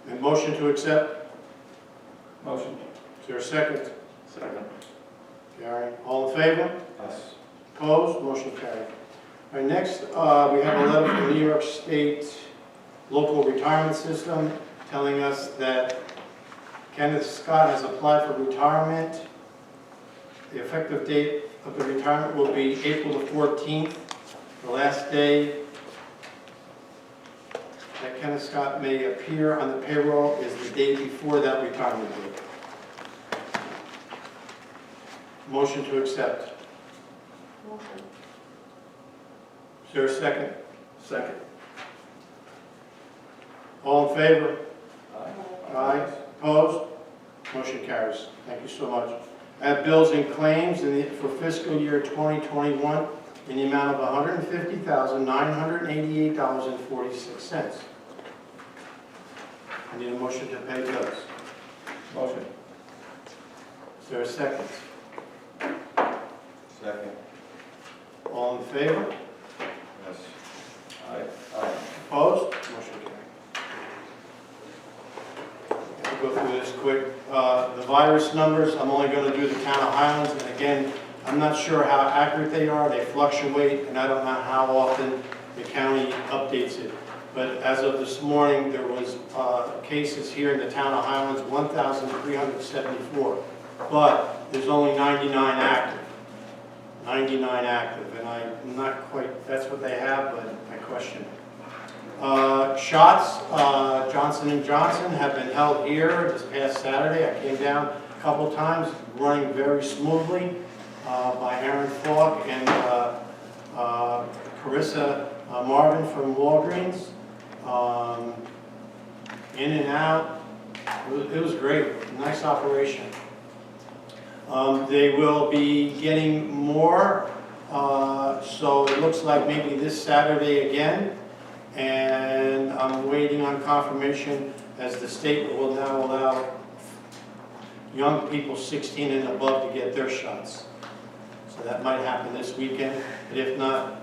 And motion to accept? Motion. Is there a second? Second. Gary, all in favor? Yes. Opposed? Motion carried. All right, next, we have a letter from the New York State Local Retirement System telling us that Kenneth Scott has applied for retirement. The effective date of the retirement will be April the 14th. The last day that Kenneth Scott may appear on the payroll is the day before that retirement date. Motion to accept. Motion. Is there a second? Second. All in favor? Aye. Aye. Opposed? Motion carries. Thank you so much. I have bills and claims for fiscal year 2021 in the amount of $150,988.46. I need a motion to pay bills. Motion. Is there a second? Second. All in favor? Yes. Aye. Opposed? Motion carried. I'll go through this quick. The virus numbers, I'm only going to do the town of Highlands, and again, I'm not sure how accurate they are. They fluctuate, and I don't know how often the county updates it. But as of this morning, there was cases here in the town of Highlands, 1,374. But there's only 99 active. 99 active, and I'm not quite, that's what they have, but I question it. Shots, Johnson & Johnson have been held here this past Saturday. I came down a couple times, running very smoothly by Aaron Falk and Carissa Marvin from Walgreens. In and out, it was great, nice operation. They will be getting more, so it looks like maybe this Saturday again. And I'm waiting on confirmation as the state will now allow young people 16 and above to get their shots. So that might happen this weekend, but if not,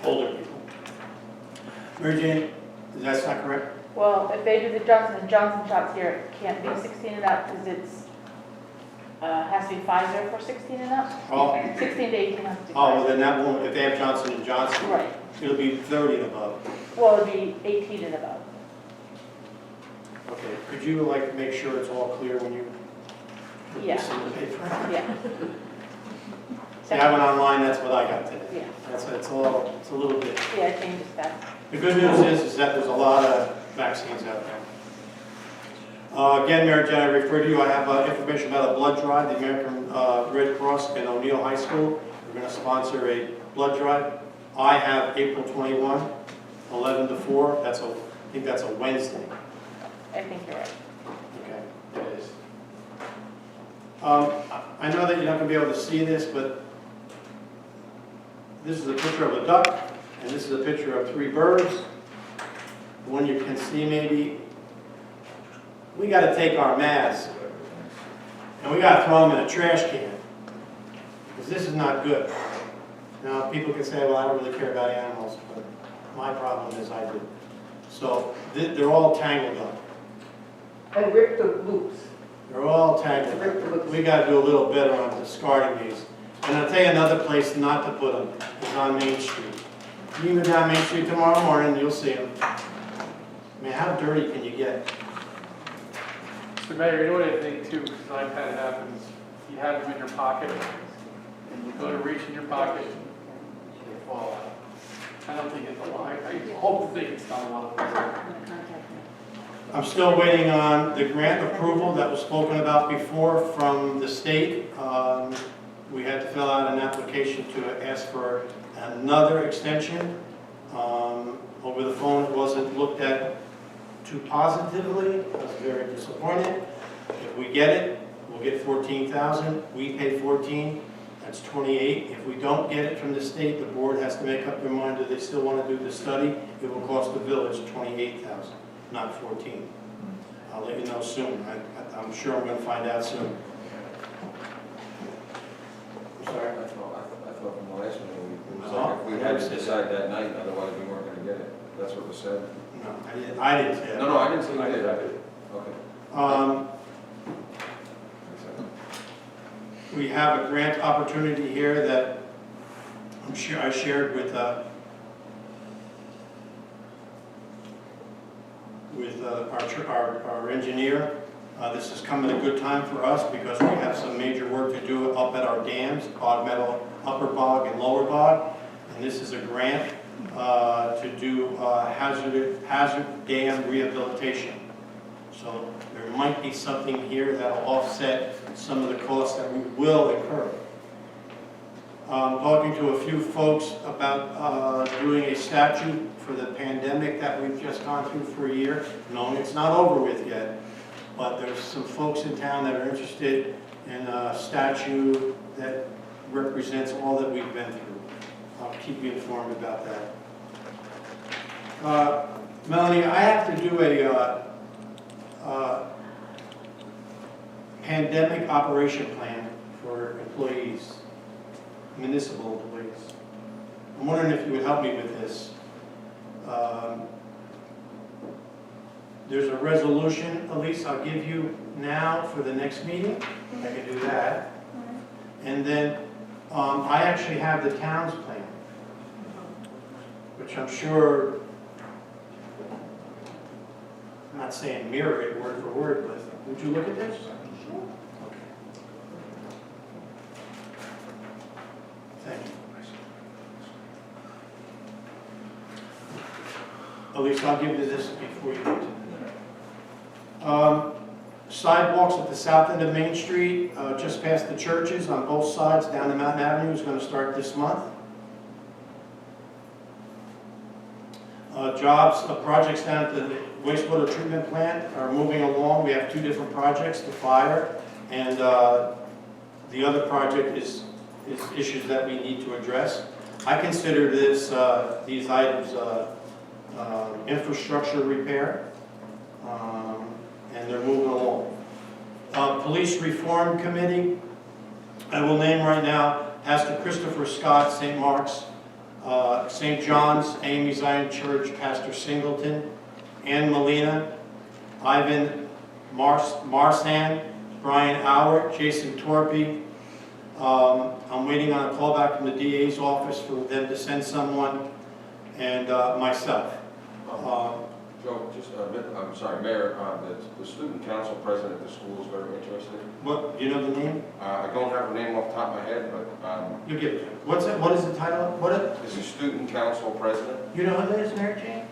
older people. Mary Jane, that's not correct? Well, if they do the Johnson & Johnson shots here, it can't be 16 and up because it's, has to be Pfizer for 16 and up. Oh. 16 to 18 has to be Oh, well, Pfizer. then that won't, if they have Johnson & Johnson, Right. it'll be 30 and above. Well, it'd be 18 and above. Okay, could you like make sure it's all clear when you put this Yeah. in the paper? Yeah. See, I went online, that's what I got today. Yeah, It's a little bit. yeah, it changes fast. The good news is that there's a lot of vaccines out there. Again, Mary Jane, I refer to you, I have information about a blood drive, the American Red Cross in O'Neill High School. We're going to sponsor a blood drive. I have April 21, 11 to 4. I think that's a Wednesday. I think you're right. Okay, it is. I know that you're not going to be able to see this, but this is a picture of a duck, and this is a picture of 3 birds. The one you can see maybe. We got to take our masks, and we got to throw them in a trash can, because this is not good. Now, people can say, well, I don't really care about animals, but my problem is I do. So they're all tangled up. And rip the loops. They're all tangled Rip the up. loops. We got to do a little better on discarding these. And I'll tell you another place not to put them is on Main Street. You can go down Main Street tomorrow morning, you'll see them. Man, how dirty can you get? Mr. Mayor, you know what I think too, because I've had it happen, is you have them in your pocket, and you go to reach in your pocket, and they fall out. I don't think it's a lot, I hope to think it's not a lot of them. I'm still waiting on the grant approval that was spoken about before from the state. We had to fill out an application to ask for another extension. Over the phone, it wasn't looked at too positively. I was very disappointed. If we get it, we'll get 14,000. We pay 14, that's 28. If we don't get it from the state, the board has to make up their mind that they still want to do the study. It will cost the village 28,000, not 14. I'll let you know soon. I'm sure I'm going to find out soon. I'm sorry. I thought from the last meeting, it was No, like if we had to I decide that night, otherwise we weren't going to get it. That's what was said. No, I didn't say that. No, I didn't say you I did. did, I did. Okay. We have a grant opportunity here that I shared with our engineer. This has come at a good time for us because we have some major work to do up at our dams, Bog Meadow, Upper Bog and Lower Bog. And this is a grant to do hazard dam rehabilitation. So there might be something here that will offset some of the costs that we will incur. Talking to a few folks about doing a statute for the pandemic that we've just gone through for a year. No, it's not over with yet, but there's some folks in town that are interested in a statute that represents all that we've been through. I'll keep you informed about that. Melanie, I have to do a pandemic operation plan for employees, municipal employees. I'm wondering if you would help me with this. There's a resolution, Elise, I'll give you now for the next meeting. I can do that. And then I actually have the town's plan, which I'm sure, I'm not saying mirror it word for word, but would you look at this? Sure. Okay. Thank you. At least I'll give you this before you go to sidewalks at the south end of Main Street, just past the churches on both sides down to Mountain Avenue is going to start this month. Projects down at the wastewater treatment plant are moving along. We have 2 different projects, the fire, and the other project is issues that we need to address. I consider these items infrastructure repair, and they're moving along. Police Reform Committee, I will name right now Pastor Christopher Scott, St. Mark's, St. John's, AME Zion Church, Pastor Singleton, Ann Molina, Ivan Marsan, Brian Howard, Jason Torpy. I'm waiting on a call back from the DA's office for them to send someone, and myself. Joe, just a bit, I'm sorry, Mayor, the student council president of the school is very interested. What, do you know the name? I don't have her name off the top of my head, but, You give it to me. What's it, what is the title? What it, is the student council president. you know who that is, Mary Jane?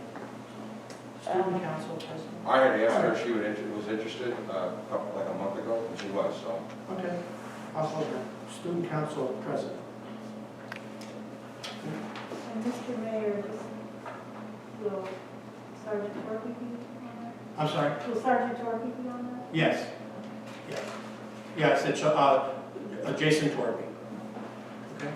Student council president? I had asked her if she was interested, like a month ago, and she was, so. Okay, I'll hold her. Student council president. And Mr. Mayor, will Sergeant Torpy be on that? I'm sorry? Will Sergeant Torpy be on that? Yes. Yes. Yes, it's, Jason Torpy. Okay.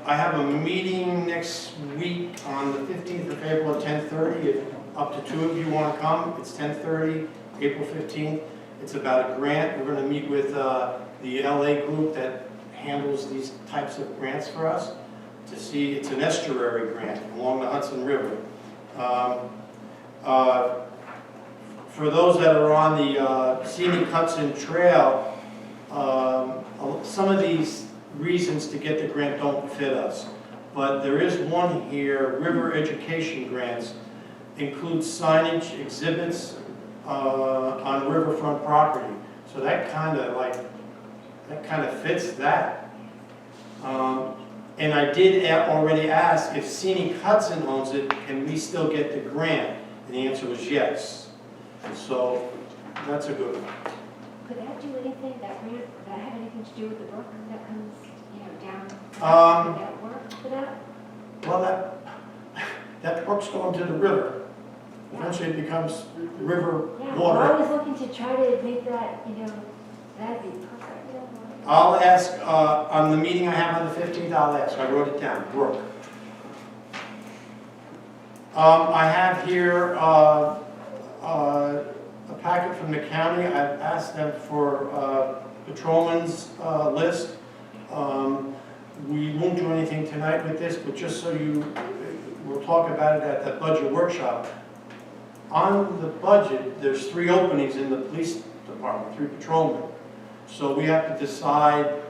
I have a meeting next week on the 15th of April at 10:30. If up to 2 of you want to come, it's 10:30, April 15th. It's about a grant. We're going to meet with the LA group that handles these types of grants for us to see, it's an estuary grant along the Hudson River. For those that are on the Scenic Hudson Trail, some of these reasons to get the grant don't fit us. But there is one here, River Education Grants, includes signage, exhibits on riverfront property. So that kind of fits that. And I did already ask if Scenic Hudson owns it, can we still get the grant? And the answer was yes. So that's a good one. Could that do anything, that have anything to do with the brook that comes, down? Would that work for that? Well, that brook's going to the river. Eventually it becomes river Yeah, water. we're always looking to try to make that, that'd be perfect. I'll ask, on the meeting I have on the 15th, I'll ask. I wrote it down, brook. I have here a packet from the county. I've asked them for patrolman's list. We won't do anything tonight with this, but just so we'll talk about it at the budget workshop. On the budget, there's 3 openings in the police department, 3 patrolmen. So we have to decide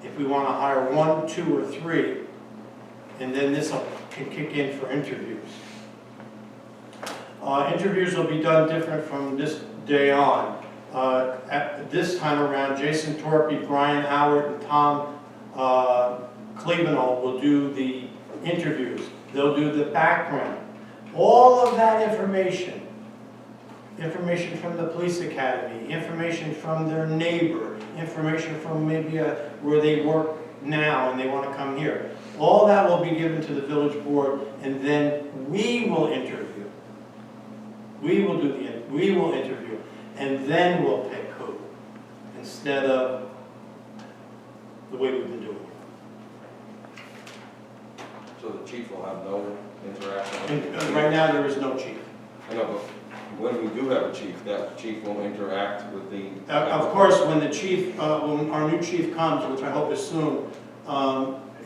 if we want to hire 1, 2, or 3, and then this can kick in for interviews. Interviews will be done different from this day on. At this time around, Jason Torpy, Brian Howard, and Tom Clevenall will do the interviews. They'll do the background. All of that information from the police academy, information from their neighbor, information from maybe where they work now and they want to come here. All that will be given to the village board, and then we will interview. We will interview, and then we'll pick who, instead of the way we've been doing it. So the chief will have no interaction? And right now, there is no chief. I know, but when we do have a chief, that chief will interact with the... Of course, when the chief, when our new chief comes, which I hope is soon,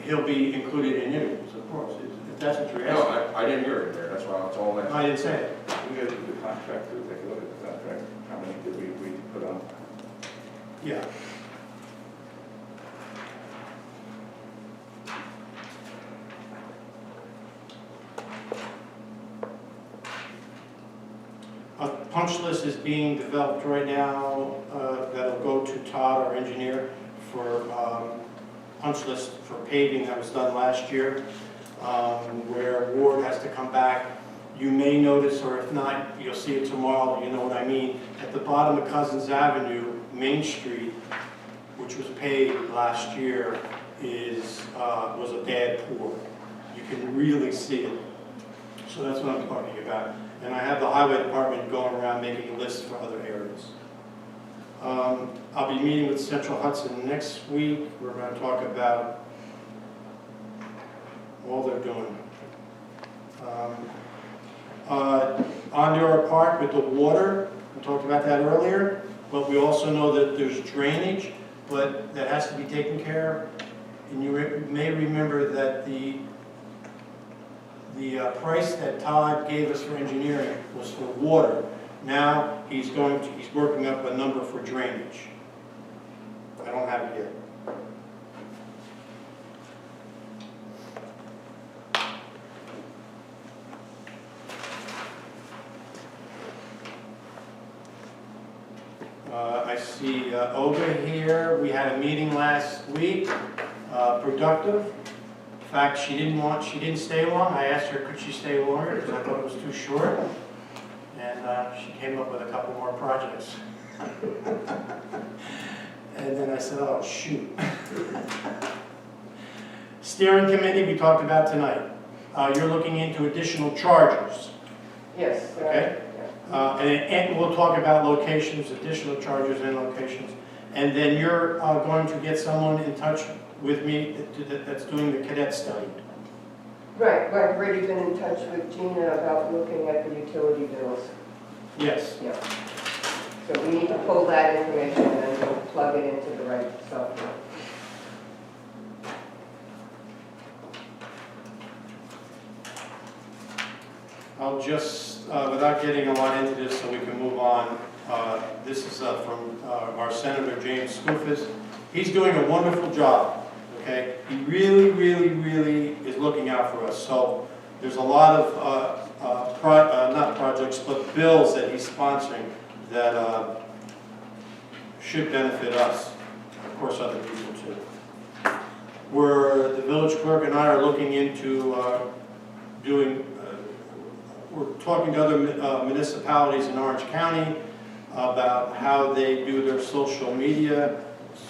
he'll be included in interviews, of course, if that's what you're No, asking. I didn't hear it there, that's why it's all that. I didn't say it. We gotta do the contract, to take a look at the contract, how many did we put on? Yeah. A punch list is being developed right now that'll go to Todd, our engineer, for punch list for paving that was done last year, where Ward has to come back. You may notice, or if not, you'll see it tomorrow, you know what I mean. At the bottom of Cousins Avenue, Main Street, which was paved last year, was a bad pour. You can really see it. So that's what I'm talking about. And I have the highway department going around making lists for other areas. I'll be meeting with Central Hudson next week. We're going to talk about all they're doing. Ondura Park with the water, we talked about that earlier, but we also know that there's drainage, but that has to be taken care of. And you may remember that the price that Todd gave us for engineering was for water. Now he's working up a number for drainage. I don't have it yet. I see Olga here. We had a meeting last week, productive. In fact, she didn't stay long. I asked her, could she stay longer, because I thought it was too short. And she came up with a couple more projects. And then I said, oh, shoot. Steering committee, we talked about tonight. You're looking into additional chargers, Yes. okay? And we'll talk about locations, additional chargers and locations. And then you're going to get someone in touch with me that's doing the cadet study. Right, I've already been in touch with Gina about looking at the utility bills. Yes. Yeah. So we need to pull that information and then we'll plug it into the right software. I'll just, without getting a lot into this so we can move on, this is from our Senator James Skoufis. He's doing a wonderful job, okay? He really, really, really is looking out for us. So there's a lot of, not projects, but bills that he's sponsoring that should benefit us, of course other people too. The village clerk and I are looking into we're talking to other municipalities in Orange County about how they do their social media,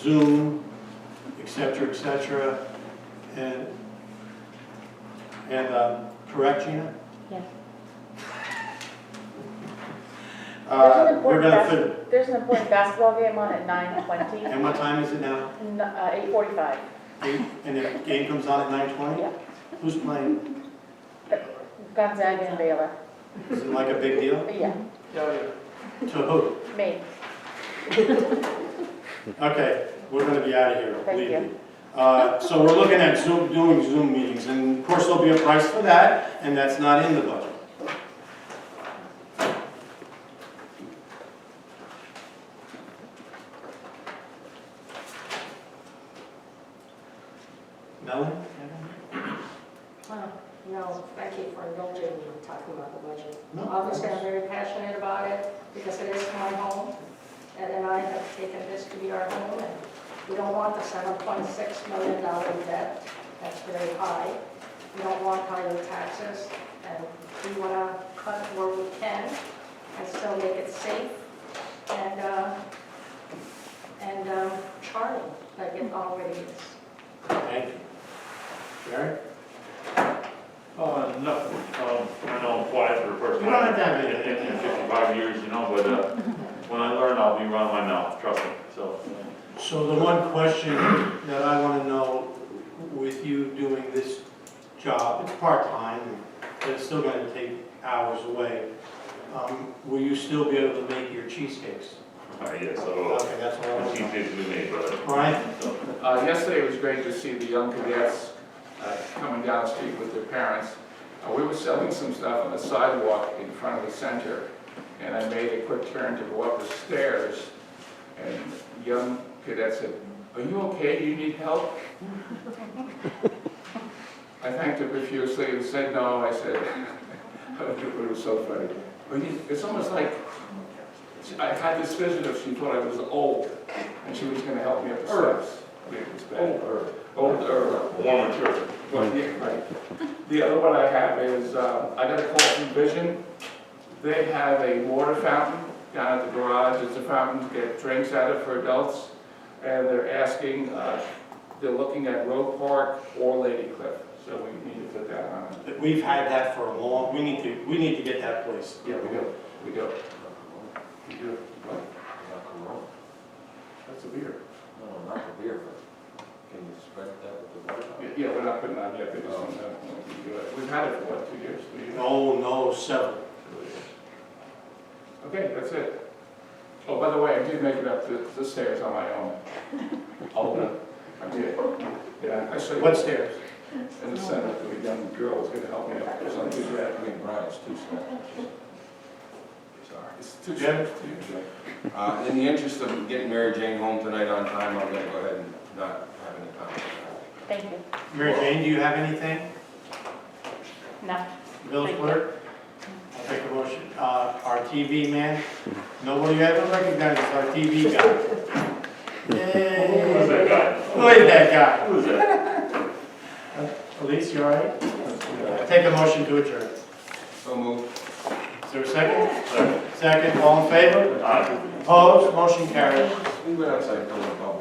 Zoom, et cetera, and correct, Gina? Yes. There's an important basketball game on at 9:20. And what time is it now? 8:45. 8, and the game comes on at 9:20? Yeah. Who's playing? Gonzaga and Baylor. Is it like a big deal? Yeah, To who? me. Okay, we're gonna be out of here, Thank believe you. me. So we're looking at doing Zoom meetings, and of course there'll be a price for that, and that's not in the budget. Melanie? No, thank you for indulging me in talking about the budget. No. Obviously, I'm very passionate about it because it is my home. Ed and I have taken this to be our home, and we don't want the $7.6 million debt. That's very high. We don't want higher taxes, and we want to cut where we can and still make it safe and charming like it already is. Thank you. Gary? Nothing. I know I'm quiet for the first You don't have time to have anything. in 55 years, you know, but when I learn, I'll be running my mouth, trust me, so. So the one question that I want to know, with you doing this job, it's part-time, but it's still going to take hours away, will you still be able to make your cheesecakes? Yeah, so, Okay, that's what I want to know. cheesecakes we made, brother. Brian? So, Yesterday it was great to see the young cadets coming down the street with their parents. We were selling some stuff on the sidewalk in front of the center, and I made a quick turn to go up the stairs, and the young cadet said, "Are you okay? Do you need help?" I thanked her profusely and said no. I said, it was so funny. It's almost like I had this vision of she thought I was old, and she was going to help me up the steps. It was bad. Older. Warm material. Well, yeah, right. The other one I have is, I got a call from Vision. They have a water fountain down at the garage. It's a fountain to get drinks out of for adults. And they're asking, they're looking at Road Park or Lady Cliff. So we need to put that on. We've had that for a long, we need to get that place. Yeah, we do. We do. What? That's a beer. No, not the beer, but can you spread that with the water? Yeah, we're not putting it on yet. They just don't know when we do it. We've had it for what, 2 years? 3 years? No, 7. Okay, that's it. Oh, by the way, I did make it up the stairs on my own. Oh, I did. Yeah, I saw What stairs? in the center, the young girl was gonna help me up or something like that. I mean, Brian's too small. Sorry. It's too Yeah. short. In the interest of getting Mary Jane home tonight on time, I'm gonna go ahead and not have any comments. Thank you. Mary Jane, do you have anything? No. Village Thank you. clerk? I'll take a motion. our TV man. Nobody ever recognizes our TV guy. Yay. Who's that guy? Who is that guy? Who is that? Elise, you all right? Take a motion to adjourn. So moved. Is there a second? Second, all in favor? Aye. Opposed, motion carries. We went outside for a public